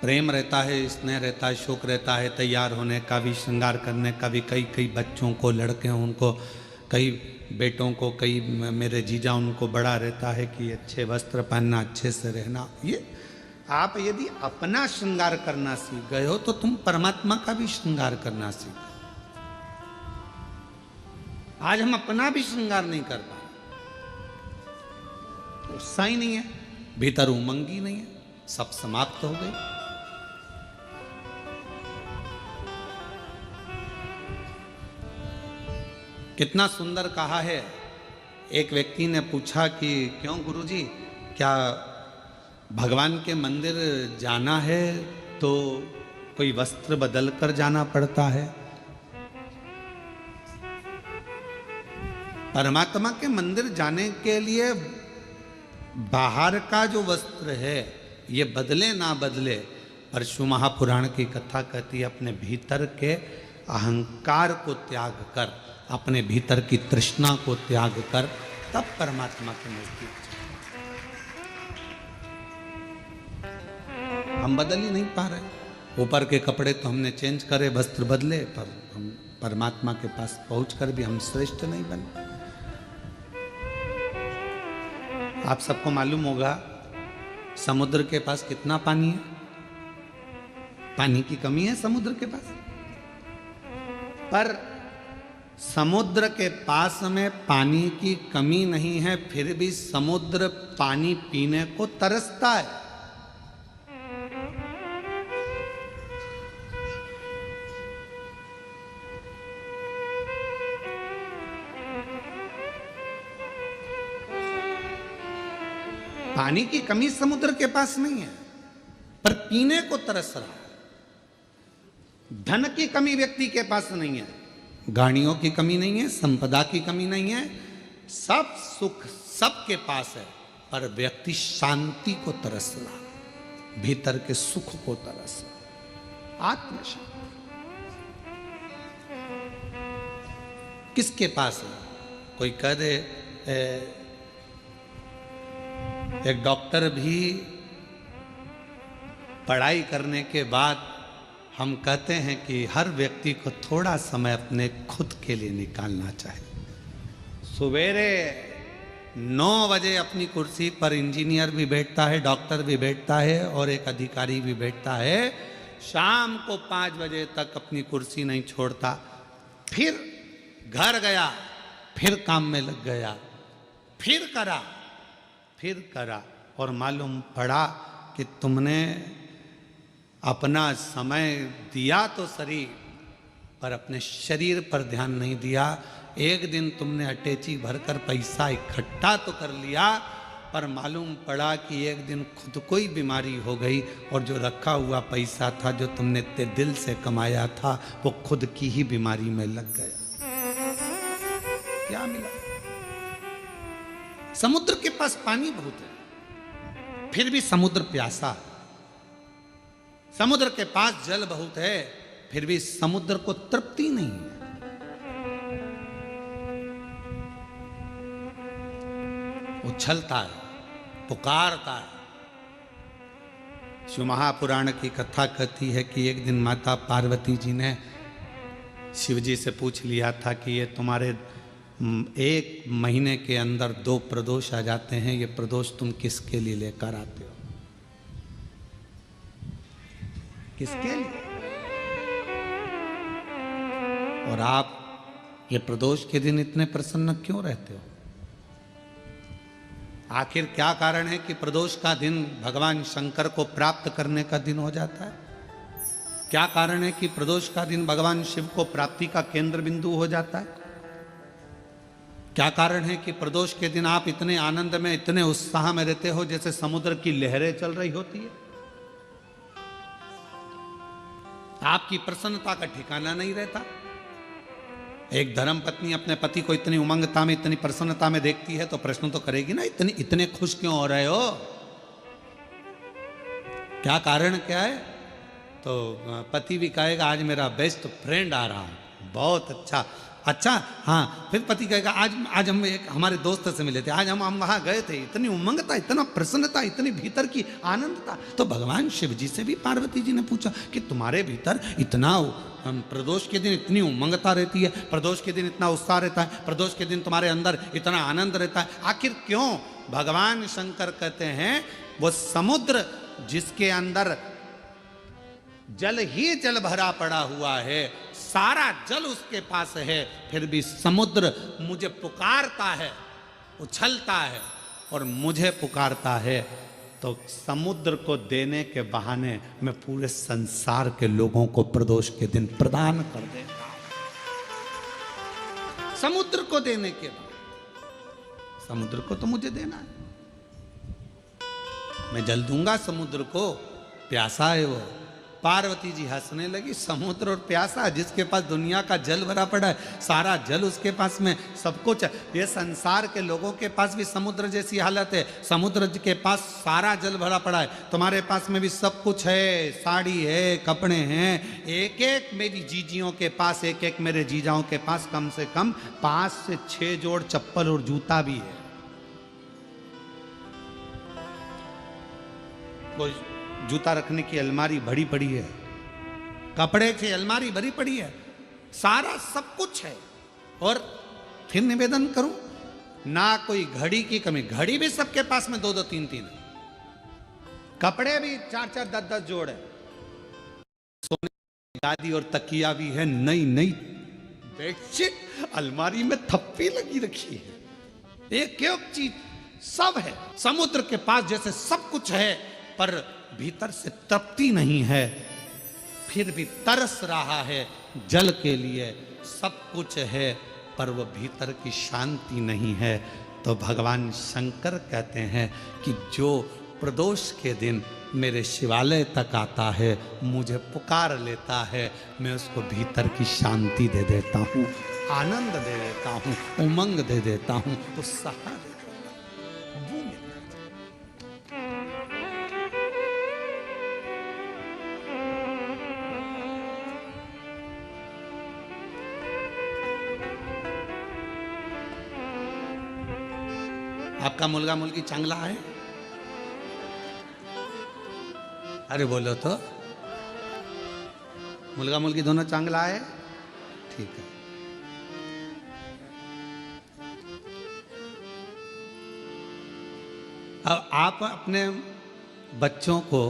A: प्रेम रहता है, स्नेह रहता है, शौक रहता है तैयार होने का भी, श्रृंगार करने का भी। कई बच्चों को, लड़के हैं उनको, कई बेटों को, कई मेरे जीजा उनको बड़ा रहता है कि अच्छे वस्त्र पहनना, अच्छे से रहना। ये आप यदि अपना श्रृंगार करना सीख गए हो तो तुम परमात्मा का भी श्रृंगार करना सीख। आज हम अपना भी श्रृंगार नहीं कर पा रहे, उत्साह ही नहीं है, भीतर उमंग ही नहीं है, सब समाप्त हो गई। कितना सुंदर कहा है। एक व्यक्ति ने पूछा कि क्यों गुरुजी, क्या भगवान के मंदिर जाना है तो कोई वस्त्र बदल कर जाना पड़ता है? परमात्मा के मंदिर जाने के लिए बाहर का जो वस्त्र है ये बदले ना बदले, पर शिव महापुराण की कथा कहती है अपने भीतर के अहंकार को त्याग कर, अपने भीतर की तृष्णा को त्याग कर, तब परमात्मा के नजदीक। हम बदल ही नहीं पा रहे। ऊपर के कपड़े तो हमने चेंज करे, वस्त्र बदले, पर हम परमात्मा के पास पहुंचकर भी हम श्रेष्ठ नहीं बने। आप सबको मालूम होगा समुद्र के पास कितना पानी है? पानी की कमी है समुद्र के पास, पर समुद्र के पास में पानी की कमी नहीं है, फिर भी समुद्र पानी पीने को तरसता है। पानी की कमी समुद्र के पास नहीं है, पर पीने को तरस रहा है। धन की कमी व्यक्ति के पास नहीं है, गाड़ियों की कमी नहीं है, संपदा की कमी नहीं है, सब सुख सबके पास है, पर व्यक्ति शांति को तरस रहा, भीतर के सुख को तरस रहा। आत्मशांति। किसके पास है? कोई कह दे एक डॉक्टर भी पढ़ाई करने के बाद हम कहते हैं कि हर व्यक्ति को थोड़ा समय अपने खुद के लिए निकालना चाहिए। सवेरे 9 बजे अपनी कुर्सी पर इंजीनियर भी बैठता है, डॉक्टर भी बैठता है और एक अधिकारी भी बैठता है। शाम को 5 बजे तक अपनी कुर्सी नहीं छोड़ता, फिर घर गया, फिर काम में लग गया, फिर करा और मालूम पड़ा कि तुमने अपना समय दिया तो सही, पर अपने शरीर पर ध्यान नहीं दिया। एक दिन तुमने अटैची भरकर पैसा इकट्ठा तो कर लिया, पर मालूम पड़ा कि एक दिन खुद को ही बीमारी हो गई और जो रखा हुआ पैसा था, जो तुमने इतने दिल से कमाया था, वो खुद की ही बीमारी में लग गया। क्या मिला? समुद्र के पास पानी बहुत है, फिर भी समुद्र प्यासा है। समुद्र के पास जल बहुत है, फिर भी समुद्र को तृप्ति नहीं है। उछलता है, पुकारता है। शिव महापुराण की कथा कहती है कि एक दिन माता पार्वती जी ने शिव जी से पूछ लिया था कि ये तुम्हारे 1 महीने के अंदर 2 प्रदोष आ जाते हैं, ये प्रदोष तुम किसके लिए लेकर आते हो? किसके लिए? और आप ये प्रदोष के दिन इतने प्रसन्न क्यों रहते हो? आखिर क्या कारण है कि प्रदोष का दिन भगवान शंकर को प्राप्त करने का दिन हो जाता है? क्या कारण है कि प्रदोष का दिन भगवान शिव को प्राप्ति का केंद्र बिंदु हो जाता है? क्या कारण है कि प्रदोष के दिन आप इतने आनंद में, इतने उत्साह में रहते हो जैसे समुद्र की लहरें चल रही होती है? आपकी प्रसन्नता का ठिकाना नहीं रहता। एक धर्म पत्नी अपने पति को इतनी उमंगता में, इतनी प्रसन्नता में देखती है तो प्रश्न तो करेगी ना, इतने खुश क्यों हो रहे हो? क्या कारण क्या है? तो पति भी कहेगा आज मेरा बेस्ट फ्रेंड आ रहा है, बहुत अच्छा। हाँ, फिर पति कहेगा आज हम एक हमारे दोस्त से मिले थे, आज हम वहां गए थे, इतनी उमंगता, इतना प्रसन्नता, इतनी भीतर की आनंदता। तो भगवान शिव जी से भी पार्वती जी ने पूछा कि तुम्हारे भीतर इतना प्रदोष के दिन इतनी उमंगता रहती है, प्रदोष के दिन इतना उत्साह रहता है, प्रदोष के दिन तुम्हारे अंदर इतना आनंद रहता है, आखिर क्यों? भगवान शंकर कहते हैं वो समुद्र जिसके अंदर जल ही जल भरा पड़ा हुआ है, सारा जल उसके पास है, फिर भी समुद्र मुझे पुकारता है, उछलता है और मुझे पुकारता है, तो समुद्र को देने के बहाने मैं पूरे संसार के लोगों को प्रदोष के दिन प्रदान कर देता हूं। समुद्र को देने के बाद, समुद्र को तो मुझे देना है, मैं जल दूंगा समुद्र को, प्यासा है वो। पार्वती जी हंसने लगी, समुद्र और प्यासा, जिसके पास दुनिया का जल भरा पड़ा है, सारा जल उसके पास में, सब कुछ है। ये संसार के लोगों के पास भी समुद्र जैसी हालत है, समुद्र के पास सारा जल भरा पड़ा है, तुम्हारे पास में भी सब कुछ है, साड़ी है, कपड़े हैं, एक एक मेरी जीजियों के पास, एक एक मेरे जीजाओं के पास कम से कम 5 से 6 जोड़ चप्पल और जूता भी है। कोई जूता रखने की अलमारी भरी पड़ी है, कपड़े की अलमारी भरी पड़ी है, सारा सब कुछ है। और फिर निवेदन करूं, ना कोई घड़ी की कमी, घड़ी भी सबके पास में 2-2 3-3 है, कपड़े भी 4-4 10-10 जोड़ है, सोने की गादी और तकिया भी है, नई नई बेडशीट अलमारी में थप्पी लगी रखी है, एक एक चीज सब है। समुद्र के पास जैसे सब कुछ है, पर भीतर से तृप्ति नहीं है, फिर भी तरस रहा है जल के लिए, सब कुछ है पर वो भीतर की शांति नहीं है। तो भगवान शंकर कहते हैं कि जो प्रदोष के दिन मेरे शिवालय तक आता है, मुझे पुकार लेता है, मैं उसको भीतर की शांति दे देता हूँ, आनंद दे देता हूँ, उमंग दे देता हूँ, उत्साह दे देता हूँ। आपका मुलगा मुलगी चांगला आहे? अरे बोलो तो, मुलगा मुलगी दोनों चांगला आहे? ठीक है। अब आप अपने बच्चों को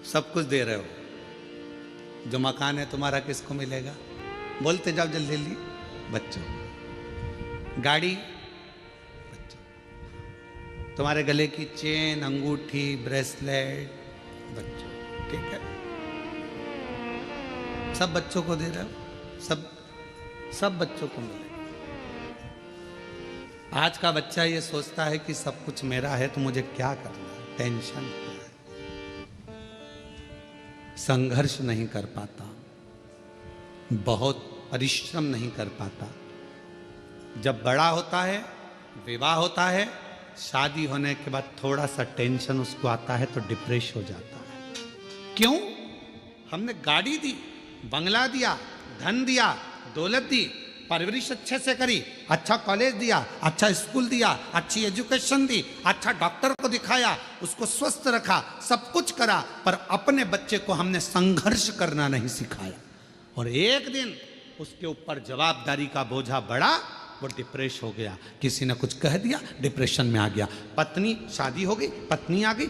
A: सब कुछ दे रहे हो, जो मकान है तुम्हारा किसको मिलेगा? बोलते जाओ जल्दी जल्दी। बच्चों। गाड़ी, बच्चों। तुम्हारे गले की चेन, अंगूठी, ब्रेसलेट, बच्चों। ठीक है, सब बच्चों को दे रहे हो, सब बच्चों को मिले। आज का बच्चा ये सोचता है कि सब कुछ मेरा है तो मुझे क्या करना है, टेंशन क्या है, संघर्ष नहीं कर पाता, बहुत परिश्रम नहीं कर पाता। जब बड़ा होता है, विवाह होता है, शादी होने के बाद थोड़ा सा टेंशन उसको आता है तो डिप्रेस हो जाता है। क्यों? हमने गाड़ी दी, बंगला दिया, धन दिया, दौलत दी, परवरिश अच्छे से करी, अच्छा कॉलेज दिया, अच्छा स्कूल दिया, अच्छी एजुकेशन दी, अच्छा डॉक्टर को दिखाया, उसको स्वस्थ रखा, सब कुछ करा, पर अपने बच्चे को हमने संघर्ष करना नहीं सिखाया। और एक दिन उसके ऊपर जवाबदारी का बोझा बढ़ा, वो डिप्रेस हो गया। किसी ने कुछ कह दिया, डिप्रेशन में आ गया। पत्नी, शादी हो गई, पत्नी आ गई,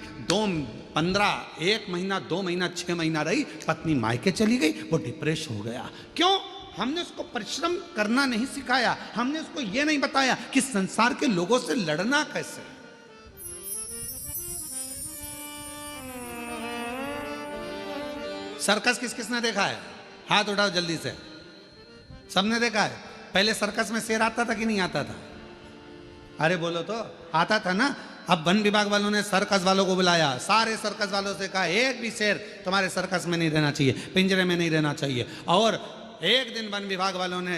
A: 1 महीना, 2 महीना, 6 महीना रही, पत्नी मायके चली गई, वो डिप्रेस हो गया। क्यों? हमने उसको परिश्रम करना नहीं सिखाया, हमने उसको ये नहीं बताया कि संसार के लोगों से लड़ना कैसे। सर्कस किस किसने देखा है? हाथ उठाओ जल्दी से। सबने देखा है। पहले सर्कस में शेर आता था कि नहीं आता था? अरे बोलो तो, आता था ना। अब वन विभाग वालों ने सर्कस वालों को बुलाया, सारे सर्कस वालों से कहा एक भी शेर तुम्हारे सर्कस में नहीं रहना चाहिए, पिंजरे में नहीं रहना चाहिए। और एक दिन वन विभाग वालों ने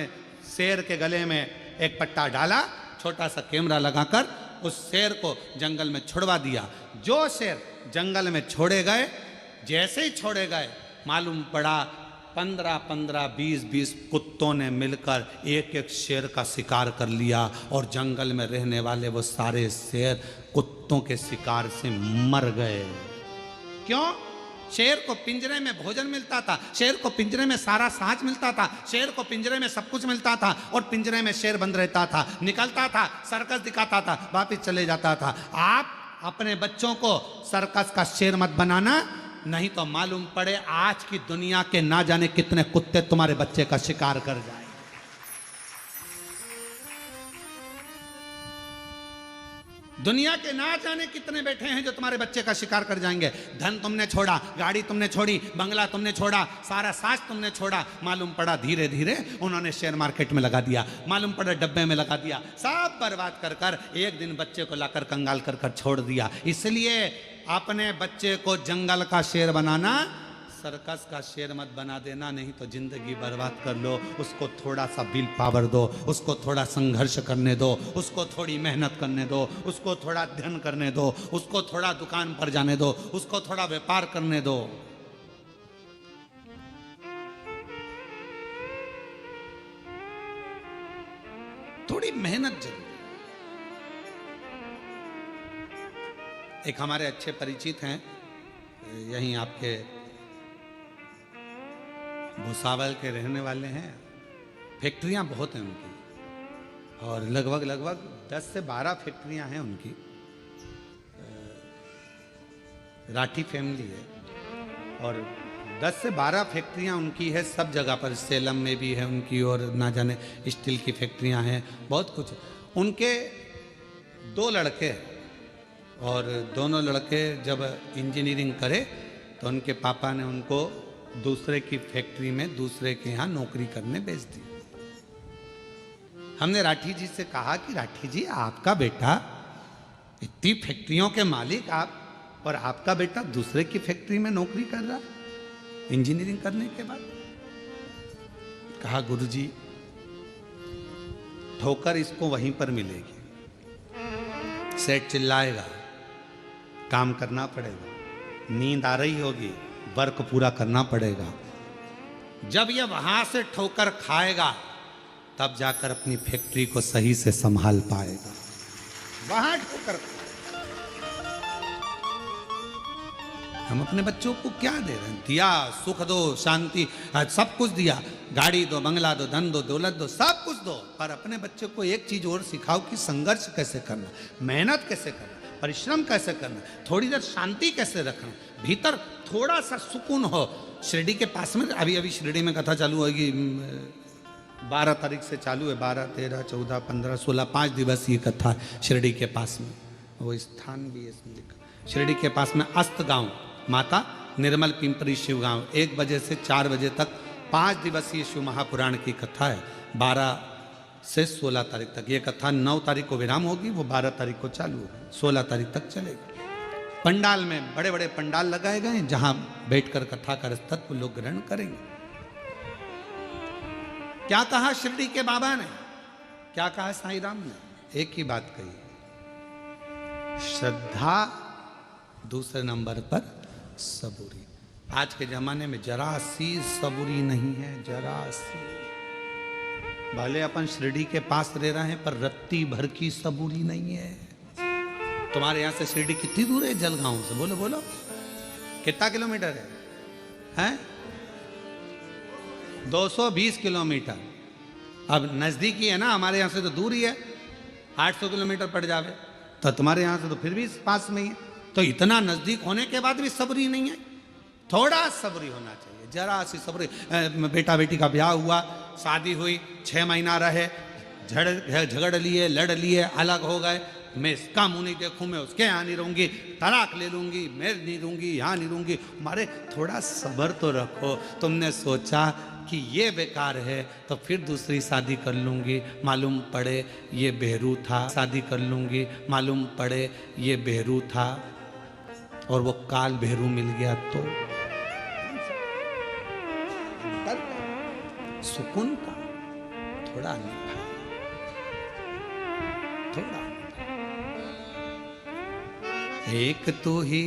A: शेर के गले में एक पट्टा डाला, छोटा सा कैमरा लगाकर उस शेर को जंगल में छुड़वा दिया। जो शेर जंगल में छोड़े गए, जैसे ही छोड़े गए, मालूम पड़ा 15-15, 20-20 कुत्तों ने मिलकर एक एक शेर का शिकार कर लिया। और जंगल में रहने वाले वो सारे शेर कुत्तों के शिकार से मर गए। क्यों? शेर को पिंजरे में भोजन मिलता था, शेर को पिंजरे में सारा सांच मिलता था, शेर को पिंजरे में सब कुछ मिलता था, और पिंजरे में शेर बंद रहता था, निकलता था, सर्कस दिखाता था, वापिस चले जाता था। आप अपने बच्चों को सर्कस का शेर मत बनाना, नहीं तो मालूम पड़े आज की दुनिया के ना जाने कितने कुत्ते तुम्हारे बच्चे का शिकार कर जाए। दुनिया के ना जाने कितने बैठे हैं जो तुम्हारे बच्चे का शिकार कर जाएंगे। धन तुमने छोड़ा, गाड़ी तुमने छोड़ी, बंगला तुमने छोड़ा, सारा साज तुमने छोड़ा, मालूम पड़ा धीरे धीरे उन्होंने शेयर मार्केट में लगा दिया, मालूम पड़ा डब्बे में लगा दिया, सब बर्बाद कर कर एक दिन बच्चे को लाकर कंगाल कर कर छोड़ दिया। इसलिए अपने बच्चे को जंगल का शेर बनाना, सर्कस का शेर मत बना देना, नहीं तो जिंदगी बर्बाद कर लो। उसको थोड़ा सा विल पावर दो, उसको थोड़ा संघर्ष करने दो, उसको थोड़ी मेहनत करने दो, उसको थोड़ा अध्ययन करने दो, उसको थोड़ा दुकान पर जाने दो, उसको थोड़ा व्यापार करने दो। थोड़ी मेहनत जरूर। एक हमारे अच्छे परिचित हैं, यहीं आपके भुसावल के रहने वाले हैं। फैक्ट्रियां बहुत हैं उनकी, और लगभग 10 से 12 फैक्ट्रियां हैं उनकी। राठी फैमिली है, और 10 से 12 फैक्ट्रियां उनकी है सब जगह पर। सेलम में भी है उनकी, और ना जाने स्टील की फैक्ट्रियां हैं, बहुत कुछ। उनके 2 लड़के, और दोनों लड़के जब इंजीनियरिंग करे तो उनके पापा ने उनको दूसरे की फैक्ट्री में, दूसरे के यहाँ नौकरी करने भेज दी। हमने राठी जी से कहा कि राठी जी, आपका बेटा इतनी फैक्ट्रियों के मालिक आप, और आपका बेटा दूसरे की फैक्ट्री में नौकरी कर रहा इंजीनियरिंग करने के बाद। कहा गुरुजी, ठोकर इसको वहीं पर मिलेगी, सेठ चिल्लाएगा, काम करना पड़ेगा, नींद आ रही होगी, वर्क पूरा करना पड़ेगा। जब ये वहां से ठोकर खाएगा तब जाकर अपनी फैक्ट्री को सही से संभाल पाएगा। वहां ठोकर। हम अपने बच्चों को क्या दे रहे हैं? दिया, सुख दो, शांति, सब कुछ दिया, गाड़ी दो, बंगला दो, धन दो, दौलत दो, सब कुछ दो, पर अपने बच्चे को एक चीज और सिखाओ कि संघर्ष कैसे करना, मेहनत कैसे करना, परिश्रम कैसे करना, थोड़ी देर शांति कैसे रखना, भीतर थोड़ा सा सुकून हो। शिरडी के पास में अभी शिरडी में कथा चालू होगी, 12 तारीख से चालू है, 12, 13, 14, 15, 16, 5 दिवस ये कथा शिरडी के पास में। वो स्थान भी है इसमें लिखा, शिरडी के पास में अस्त गांव, माता निर्मल पिंपरी शिव गांव, 1 बजे से 4 बजे तक 5 दिवसीय शिव महापुराण की कथा है। 12 से 16 तारीख तक ये कथा, 9 तारीख को विराम होगी, वो 12 तारीख को चालू होगी, 16 तारीख तक चलेगी। पंडाल में बड़े बड़े पंडाल लगाए गए हैं जहां बैठकर कथा का तत्व लोग ग्रहण करेंगे। क्या कहा शिरडी के बाबा ने, क्या कहा साईं राम ने? एक ही बात कही, श्रद्धा, दूसरे नंबर पर सबूरी। आज के जमाने में जरा सी सबूरी नहीं है, जरा सी। भले अपन शिरडी के पास रह रहे हैं पर रत्ती भर की सबूरी नहीं है। तुम्हारे यहां से शिरडी कितनी दूर है? जलगांव से बोलो बोलो, कितना किलोमीटर है? हैं? 220 किलोमीटर। अब नजदीकी है ना, हमारे यहां से तो दूर ही है, 800 किलोमीटर पड़ जावे, तो तुम्हारे यहां से तो फिर भी पास में ही है। तो इतना नजदीक होने के बाद भी सबरी नहीं है, थोड़ा सबरी होना चाहिए, जरा सी सबरी। बेटा बेटी का ब्याह हुआ, शादी हुई, 6 महीना रहे, झगड़ लिए, लड़ लिए, अलग हो गए, मैं इसका मुंह नहीं देखूं, मैं उसके यहाँ नहीं रहूंगी, तलाक ले लूंगी, मैं नहीं रहूंगी, यहाँ नहीं रहूंगी। मारे थोड़ा सब्र तो रखो। तुमने सोचा कि ये बेकार है तो फिर दूसरी शादी कर लूंगी, मालूम पड़े ये बेहरू था, शादी कर लूंगी, मालूम पड़े ये बेहरू था और वो काल बेहरू मिल गया तो सुकून का थोड़ा निभा, थोड़ा। एक तो ही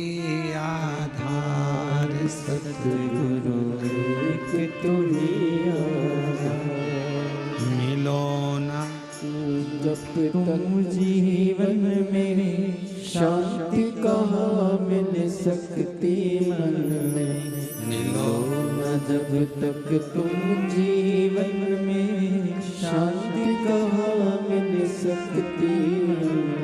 A: आधार
B: सतगुरु, एक तो ही
A: मिलो ना,
B: जब तक जीवन में शांति कहाँ मिल सकती मन में,
A: मिलो
B: ना जब तक तुम जीवन में शांति कहाँ मिल सकती।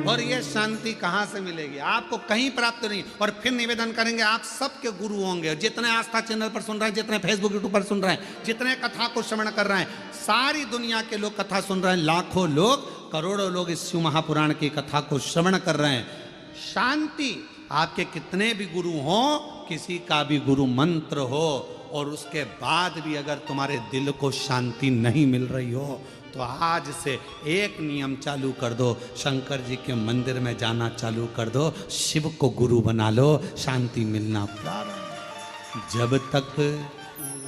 A: और ये शांति कहाँ से मिलेगी? आपको कहीं प्राप्त नहीं। और फिर निवेदन करेंगे, आप सबके गुरु होंगे, जितने आस्था चैनल पर सुन रहे हैं, जितने फेसबुक यूट्यूब पर सुन रहे हैं, जितने कथा को श्रवण कर रहे हैं, सारी दुनिया के लोग कथा सुन रहे हैं, लाखों लोग, करोड़ों लोग इस शिव महापुराण की कथा को श्रवण कर रहे हैं। शांति, आपके कितने भी गुरु हो, किसी का भी गुरु मंत्र हो, और उसके बाद भी अगर तुम्हारे दिल को शांति नहीं मिल रही हो, तो आज से एक नियम चालू कर दो, शंकर जी के मंदिर में जाना चालू कर दो, शिव को गुरु बना लो, शांति मिलना प्रारंभ। जब तक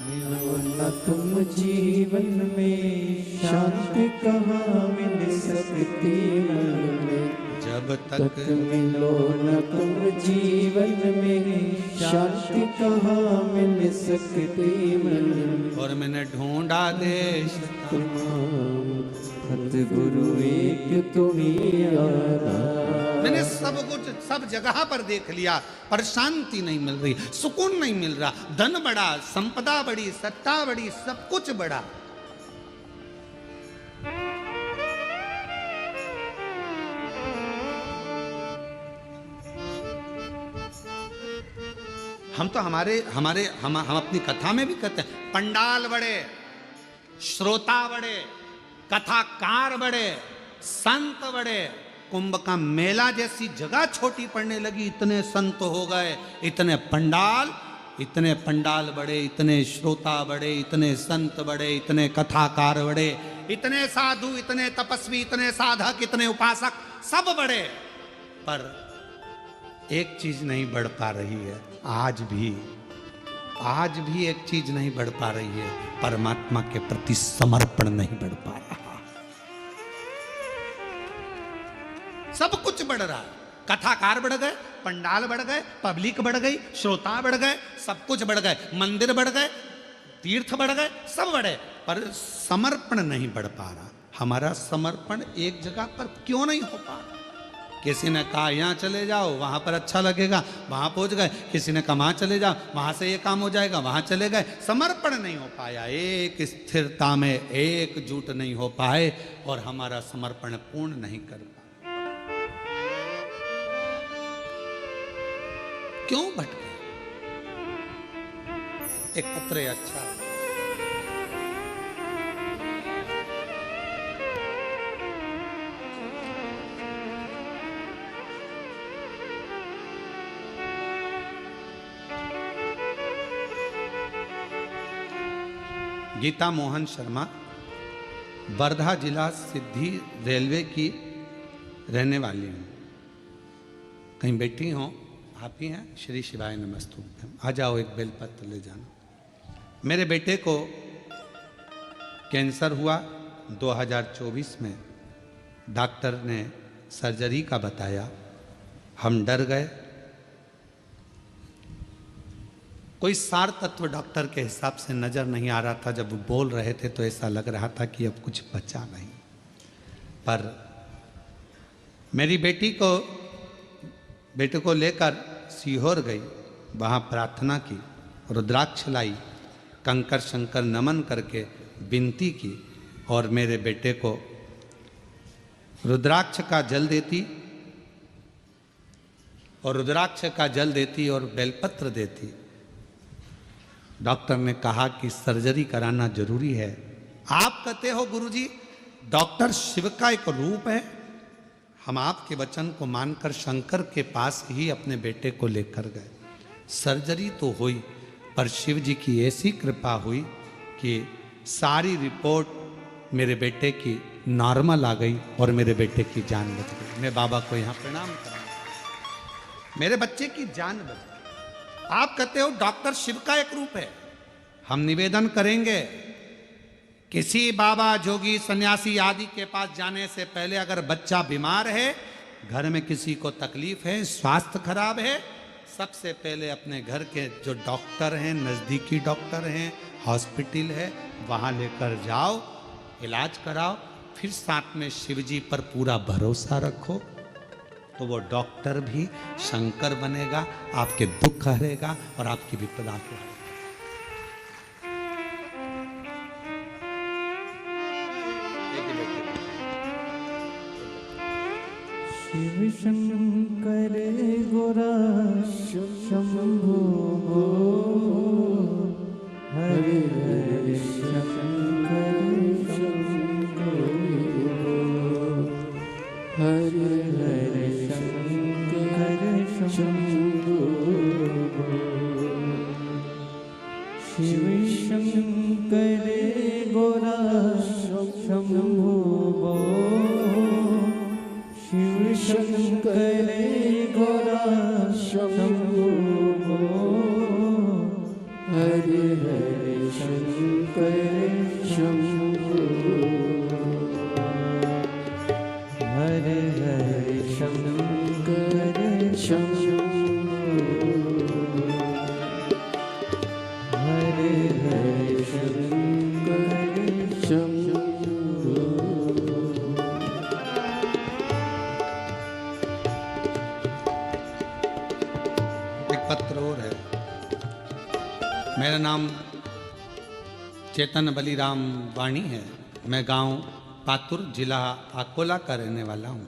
B: मिलो न तुम जीवन में शांति कहाँ मिल सकती मन में,
A: जब तक
B: मिलो न तुम जीवन में शांति कहाँ मिल सकती मन में।
A: और मैंने ढूंढा देश
B: तमाम सतगुरु एक तुम्ही आधार।
A: मैंने सब कुछ सब जगह पर देख लिया, पर शांति नहीं मिल रही, सुकून नहीं मिल रहा। धन बढ़ा, संपदा बढ़ी, सत्ता बढ़ी, सब कुछ बढ़ा, हम तो हम अपनी कथा में भी कहते हैं, पंडाल बड़े, श्रोता बड़े, कथाकार बड़े, संत बड़े, कुंभ का मेला जैसी जगह छोटी पड़ने लगी, इतने संत हो गए, इतने पंडाल बड़े, इतने श्रोता बड़े, इतने संत बड़े, इतने कथाकार बड़े, इतने साधु, इतने तपस्वी, इतने साधक, इतने उपासक, सब बड़े, पर एक चीज नहीं बढ़ पा रही है। आज भी एक चीज नहीं बढ़ पा रही है, परमात्मा के प्रति समर्पण नहीं बढ़ पा रहा। सब कुछ बढ़ रहा है, कथाकार बढ़ गए, पंडाल बढ़ गए, पब्लिक बढ़ गई, श्रोता बढ़ गए, सब कुछ बढ़ गए, मंदिर बढ़ गए, तीर्थ बढ़ गए, सब बढ़े, पर समर्पण नहीं बढ़ पा रहा। हमारा समर्पण एक जगह पर क्यों नहीं हो पा रहा? किसी ने कहा यहाँ चले जाओ, वहाँ पर अच्छा लगेगा, वहाँ पहुँच गए। किसी ने कहा वहाँ चले जाओ, वहाँ से ये काम हो जाएगा, वहाँ चले गए। समर्पण नहीं हो पाया, एक स्थिरता में एकजुट नहीं हो पाए और हमारा समर्पण पूर्ण नहीं कर पाए। क्यों भटके? एक पत्र अच्छा है। गीता मोहन शर्मा, वर्धा जिला सिद्धि रेलवे की रहने वाली हूँ। कहीं बैठी हो आप ही हैं? श्री शिवाय नमस्तु। आ जाओ, एक बेलपत्र ले जाना। मेरे बेटे को कैंसर हुआ 2024 में। डॉक्टर ने सर्जरी का बताया, हम डर गए। कोई सार तत्व डॉक्टर के हिसाब से नज़र नहीं आ रहा था। जब वो बोल रहे थे तो ऐसा लग रहा था कि अब कुछ बचा नहीं। पर मेरी बेटे को लेकर सीहोर गई, वहाँ प्रार्थना की, रुद्राक्ष लाई, कंकर शंकर नमन करके विनती की और मेरे बेटे को रुद्राक्ष का जल देती और बेलपत्र देती। डॉक्टर ने कहा कि सर्जरी कराना जरूरी है। आप कहते हो गुरुजी डॉक्टर शिव का एक रूप है। हम आपके वचन को मानकर शंकर के पास ही अपने बेटे को लेकर गए। सर्जरी तो हुई, पर शिव जी की ऐसी कृपा हुई कि सारी रिपोर्ट मेरे बेटे की नॉर्मल आ गई और मेरे बेटे की जान बच गई। मैं बाबा को यहाँ प्रणाम कर रहा हूँ, मेरे बच्चे की जान बच गई। आप कहते हो डॉक्टर शिव का एक रूप है। हम निवेदन करेंगे, किसी बाबा जोगी सन्यासी आदि के पास जाने से पहले अगर बच्चा बीमार है, घर में किसी को तकलीफ है, स्वास्थ्य खराब है, सबसे पहले अपने घर के जो डॉक्टर हैं, नज़दीकी डॉक्टर हैं, हॉस्पिटल है, वहाँ लेकर जाओ, इलाज कराओ। फिर साथ में शिव जी पर पूरा भरोसा रखो, तो वो डॉक्टर भी शंकर बनेगा, आपके दुख हरेगा और आपकी विपदा को हरेगा।
B: शिव शंकर गोरा शंभो हरे हरे शंकर शंभो हरे हरे शंकर शंभो शिव शंकर गोरा शंभो शिव शंकर गोरा शंभो हरे हरे शंकर शंभो हरे हरे शंकर शंभो हरे हरे शंकर शंभो।
A: पत्र और है। मेरा नाम चेतन बलिराम वाणी है। मैं गांव पातुर जिला अकोला का रहने वाला हूं।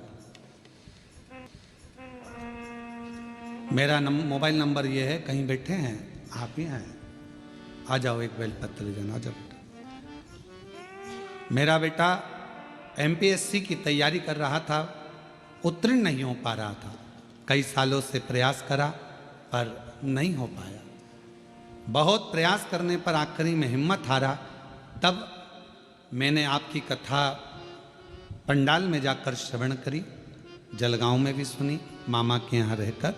A: मेरा मोबाइल नंबर ये है। कहीं बैठे हैं आप ही हैं? आ जाओ, एक बेल पत्र ले जाना। आ जाओ बेटा। मेरा बेटा MPSC की तैयारी कर रहा था, उत्तीर्ण नहीं हो पा रहा था। कई सालों से प्रयास करा पर नहीं हो पाया। बहुत प्रयास करने पर आखिरी में हिम्मत हारा। तब मैंने आपकी कथा पंडाल में जाकर श्रवण करी, जलगांव में भी सुनी मामा के यहाँ रहकर,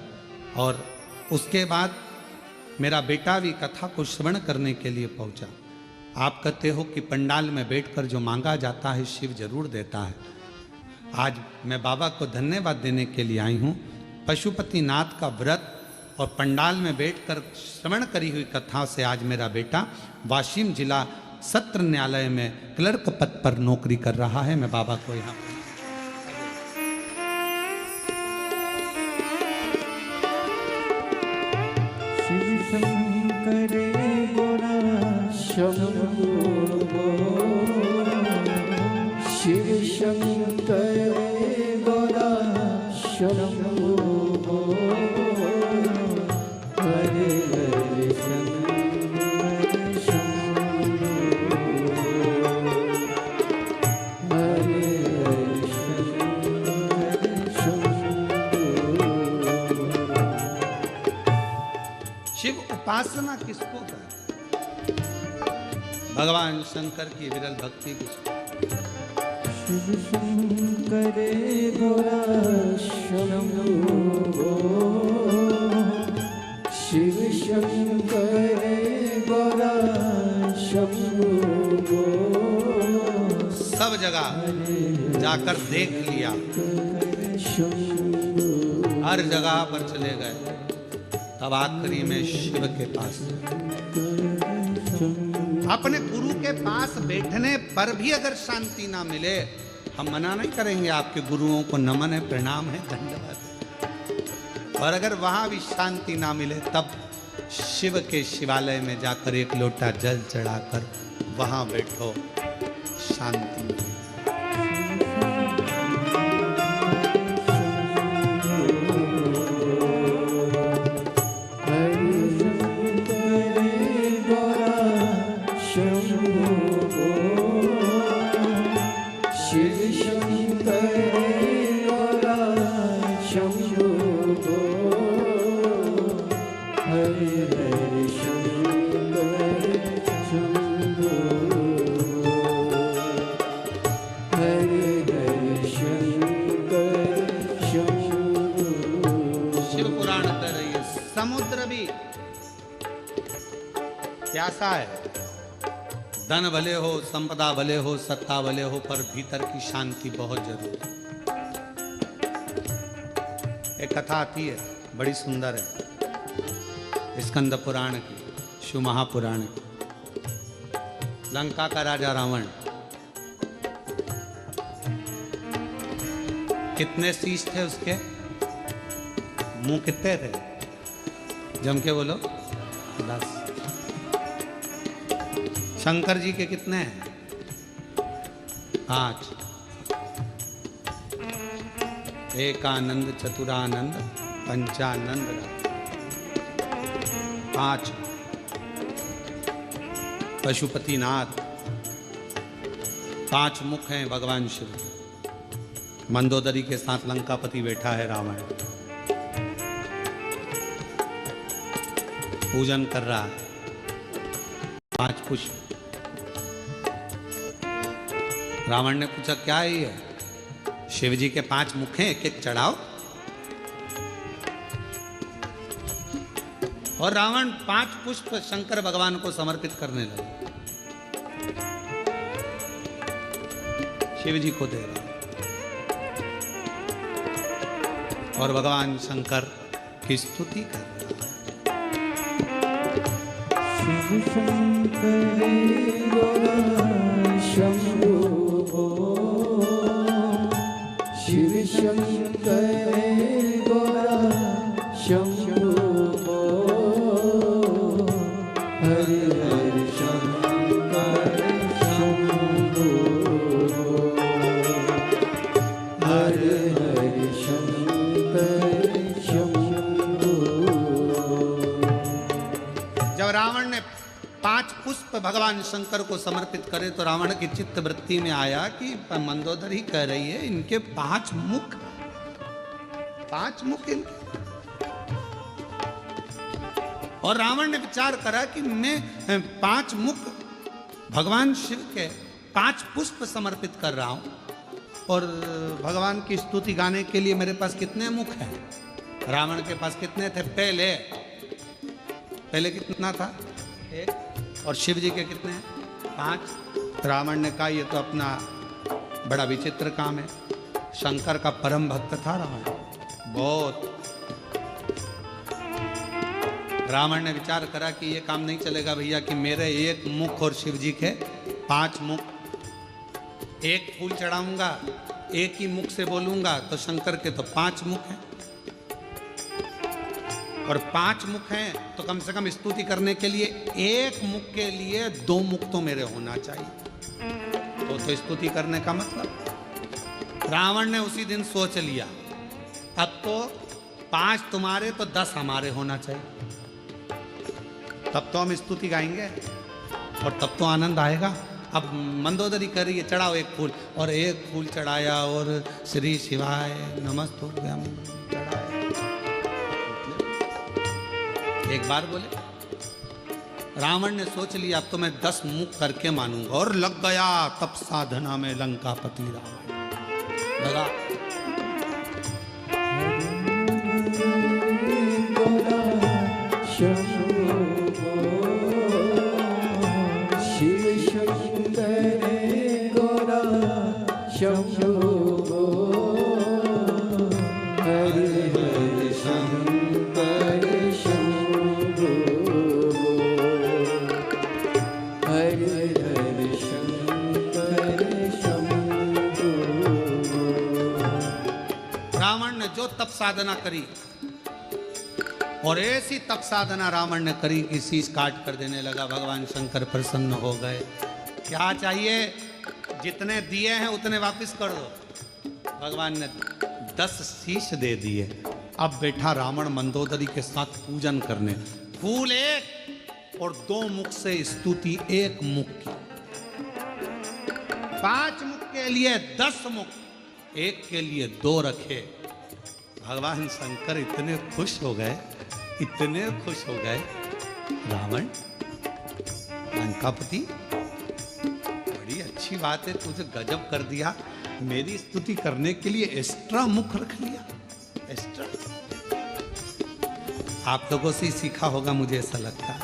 A: और उसके बाद मेरा बेटा भी कथा को श्रवण करने के लिए पहुंचा। आप कहते हो कि पंडाल में बैठकर जो मांगा जाता है शिव जरूर देता है। आज मैं बाबा को धन्यवाद देने के लिए आई हूँ। पशुपतिनाथ का व्रत और पंडाल में बैठकर श्रवण करी हुई कथाओं से आज मेरा बेटा वाशिम जिला सत्र न्यायालय में क्लर्क पद पर नौकरी कर रहा है। मैं बाबा को यहाँ
B: शंकर गोरा
C: शंभो शिव शंकर गोरा शंभो हरे हरे शंकर शंभो हरे हरे शंकर शंभो।
A: शिव उपासना किसको कहते हैं? भगवान शंकर की विरल भक्ति किसको?
B: शिव शंकर गोरा शंभो
C: शिव शंकर गोरा शंभो
A: सब जगह जाकर देख लिया, हर जगह पर चले गए, तब आखिरी में शिव के पास। अपने गुरु के पास बैठने पर भी अगर शांति ना मिले, हम मना नहीं करेंगे, आपके गुरुओं को नमन है, प्रणाम है, धन्यवाद है। और अगर वहां भी शांति ना मिले, तब शिव के शिवालय में जाकर एक लोटा जल चढ़ाकर वहां बैठो, शांति मिलेगी।
C: शिव शंकर गोरा शंभो हरे हरे शंकर शंभो हरे हरे शंकर शंभो।
A: शिव पुराण कर रही है, समुद्र भी प्यासा है, धन भले हो, संपदा भले हो, सत्ता भले हो, पर भीतर की शांति बहुत जरूरी है। एक कथा आती है, बड़ी सुंदर है, स्कंद पुराण की, शिव महापुराण की। लंका का राजा रावण, कितने शीश थे उसके? मुंह कितने थे? जम के बोलो। 10। शंकर जी के कितने हैं? 5। एकानंद, चतुरानंद, पंचानंद, 5। पशुपतिनाथ, 5 मुख हैं भगवान शिव। मंदोदरी के साथ लंकापति बैठा है रावण, पूजन कर रहा है, 5 पुष्प। रावण ने पूछा क्या है ये? शिव जी के 5 मुख हैं, एक एक चढ़ाओ। और रावण 5 पुष्प शंकर भगवान को समर्पित करने लगा, शिव जी को दे रहा, और भगवान शंकर की स्तुति कर रहा।
B: शिव शंकर
C: गोरा शंभो शिव शंकर गोरा शंभो हरे हरे शंकर शंभो हरे हरे शंकर शंभो।
A: जब रावण ने 5 पुष्प भगवान शंकर को समर्पित करे तो रावण की चित्त वृत्ति में आया कि मंदोदरी कह रही है इनके 5 मुख, 5 मुख इनके। और रावण ने विचार करा कि मैं 5 मुख भगवान शिव के 5 पुष्प समर्पित कर रहा हूं, और भगवान की स्तुति गाने के लिए मेरे पास कितने मुख हैं? रावण के पास कितने थे? पहले कितना था? 1। और शिव जी के कितने हैं? 5। रावण ने कहा ये तो अपना बड़ा विचित्र काम है। शंकर का परम भक्त था रावण, बहुत। रावण ने विचार करा कि ये काम नहीं चलेगा भैया कि मेरे 1 मुख और शिव जी के 5 मुख। 1 फूल चढ़ाऊंगा, 1 ही मुख से बोलूंगा, तो शंकर के तो 5 मुख हैं। और 5 मुख हैं तो कम से कम स्तुति करने के लिए एक मुख के लिए 2 मुख तो मेरे होना चाहिए। तो स्तुति करने का मतलब रावण ने उसी दिन सोच लिया, अब तो 5 तुम्हारे तो 10 हमारे होना चाहिए, तब तो हम स्तुति गाएंगे और तब तो आनंद आएगा। अब मंदोदरी करिए, चढ़ाओ एक फूल, और एक फूल चढ़ाया और श्री शिवाय नमस्तुभ्यं चढ़ाया। एक बार बोले रावण ने सोच लिया अब तो मैं 10 मुख करके मानूंगा, और लग गया तप साधना में लंकापति रावण लगा।
C: शिव शंकर गोरा शंभो, हरि हरि शंकर शंभो, हरि हरि शंकर शंभो।
A: रावण ने जो तप साधना करी, और ऐसी तप साधना रावण ने करी कि शीश काट कर देने लगा। भगवान शंकर प्रसन्न हो गए। क्या चाहिए? जितने दिए हैं उतने वापस कर दो। भगवान ने 10 शीश दे दिए। अब बैठा रावण मंदोदरी के साथ पूजन करने। फूल एक और 2 मुख से स्तुति 1 मुख की। 5 मुख के लिए 10 मुख, 1 के लिए 2 रखे। भगवान शंकर इतने खुश हो गए, इतने खुश हो गए। रावण, लंकापति, बड़ी अच्छी बात है, तुझे गजब कर दिया। मेरी स्तुति करने के लिए एक्स्ट्रा मुख रख लिया, एक्स्ट्रा। आप लोगों से ही सीखा होगा, मुझे ऐसा लगता है।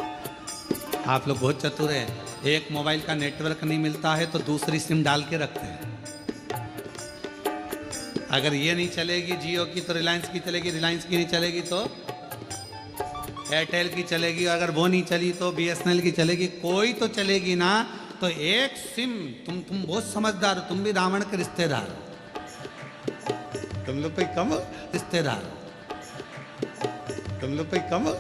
A: आप लोग बहुत चतुर हैं। एक मोबाइल का नेटवर्क नहीं मिलता है तो दूसरी सिम डाल के रखते हैं। अगर ये नहीं चलेगी जियो की तो रिलायंस की चलेगी, रिलायंस की नहीं चलेगी तो एयरटेल की चलेगी, अगर वो नहीं चली तो BSNL की चलेगी। कोई तो चलेगी ना। तो एक सिम, तुम बहुत समझदार हो, तुम भी रावण के रिश्तेदार हो। तुम लोग कोई कम हो रिश्तेदार, तुम लोग कोई कम हो।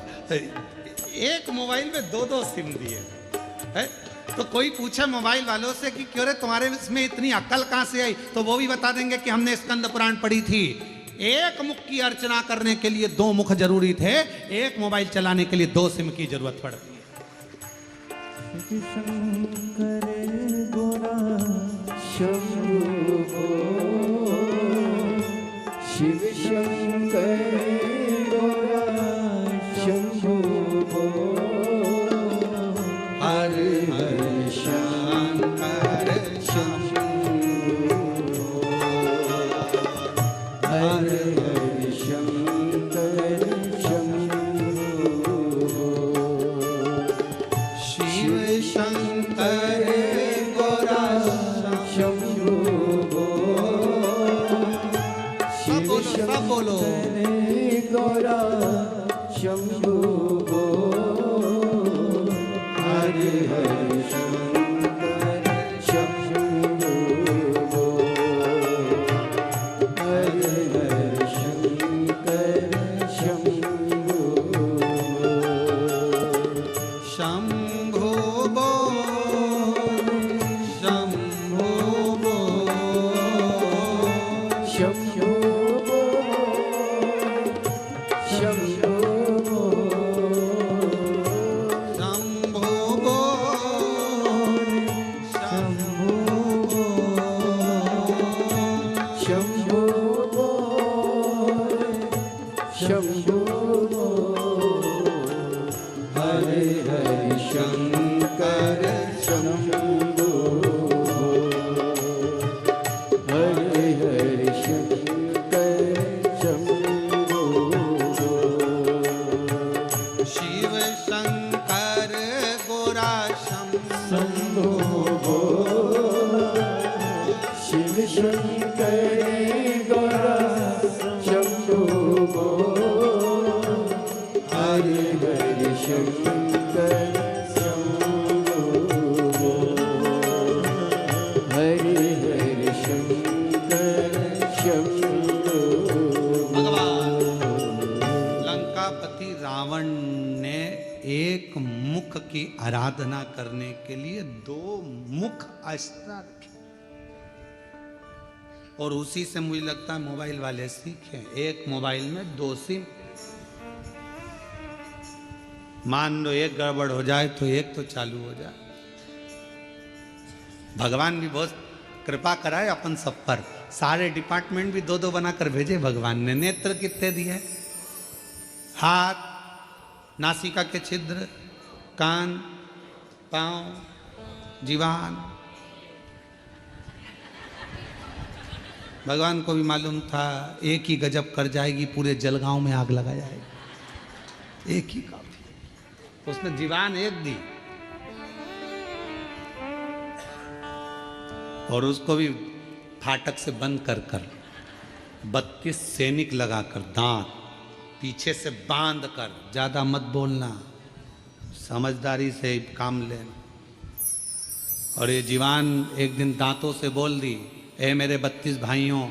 A: एक मोबाइल में 2-2 सिम दिए है। तो कोई पूछे मोबाइल वालों से कि क्यों रे तुम्हारे इसमें इतनी अक्ल कहाँ से आई, तो वो भी बता देंगे कि हमने स्कंद पुराण पढ़ी थी। 1 मुख की अर्चना करने के लिए 2 मुख जरूरी थे, 1 मोबाइल चलाने के लिए 2 सिम की जरूरत पड़ती है।
B: शिव शंकर गोरा
C: शंभो, शिव शंकर गोरा शंभो, हरि हरि शंकर शंभो, हरि हरि शंकर शंभो, शिव शंकर गोरा शंभो, शिव
A: बोलो
C: गोरा शंभो, हरि हरि शंकर शंभो, हरि हरि शंकर शंभो,
A: शंभो बोल, शंभो बोल,
C: शंभो शंभो
A: शंभो बोल, शंभो बोल,
C: शंभो हरे हरे शंकर शंभो, हरे हरे शंकर शंभो,
A: शिव शंकर गोरा
C: शंभो, शिव शंकर गोरा शंभो, हरे हरे शंकर शंभो, हरे हरे शंकर शंभो।
A: भगवान लंकापति राम आराधना करने के लिए 2 मुख अस्त्र रखे, और उसी से मुझे लगता है मोबाइल वाले सीखे। एक मोबाइल में 2 सिम, मान लो एक गड़बड़ हो जाए तो एक तो चालू हो जाए। भगवान भी बहुत कृपा कराए अपन सब पर, सारे डिपार्टमेंट भी 2-2 बनाकर भेजे भगवान ने। नेत्र कितने दिए? हाथ, नासिका के छिद्र, कान, पांव, जीवान। भगवान को भी मालूम था एक ही गजब कर जाएगी, पूरे जलगांव में आग लगा जाएगी, एक ही काफी। तो उसने जीवान एक दी, और उसको भी फाटक से बंद कर 32 सैनिक लगाकर, दांत पीछे से बांध कर, ज्यादा मत बोलना, समझदारी से काम लेना। और ये जीवान एक दिन दांतों से बोल दी, ए मेरे 32 भाइयों,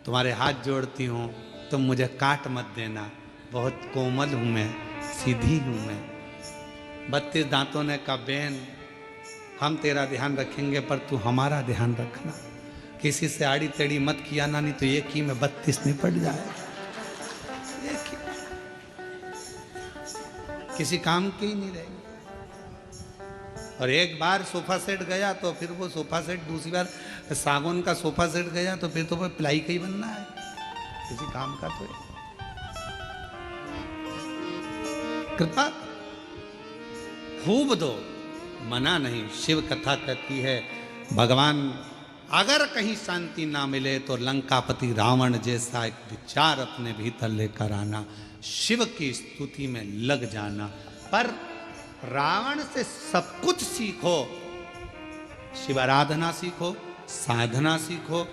A: तुम्हारे हाथ जोड़ती हूँ, तुम मुझे काट मत देना, बहुत कोमल हूँ मैं, सीधी हूँ मैं। 32 दांतों ने कहा, बहन हम तेरा ध्यान रखेंगे पर तू हमारा ध्यान रखना, किसी से आड़ी टेढ़ी मत किया ना, नहीं तो एक ही में 32 निपट जाए, एक ही, किसी काम की ही नहीं रहेगी। और एक बार सोफा सेट गया तो फिर वो सोफा सेट, दूसरी बार सागौन का सोफा सेट गया तो फिर तो वो प्लाई का ही बनना है, किसी काम का तो। कृपा खूब दो, मना नहीं। शिव कथा कहती है, भगवान अगर कहीं शांति ना मिले तो लंकापति रावण जैसा एक विचार अपने भीतर लेकर आना, शिव की स्तुति में लग जाना। पर रावण से सब कुछ सीखो, शिव आराधना सीखो, साधना सीखो,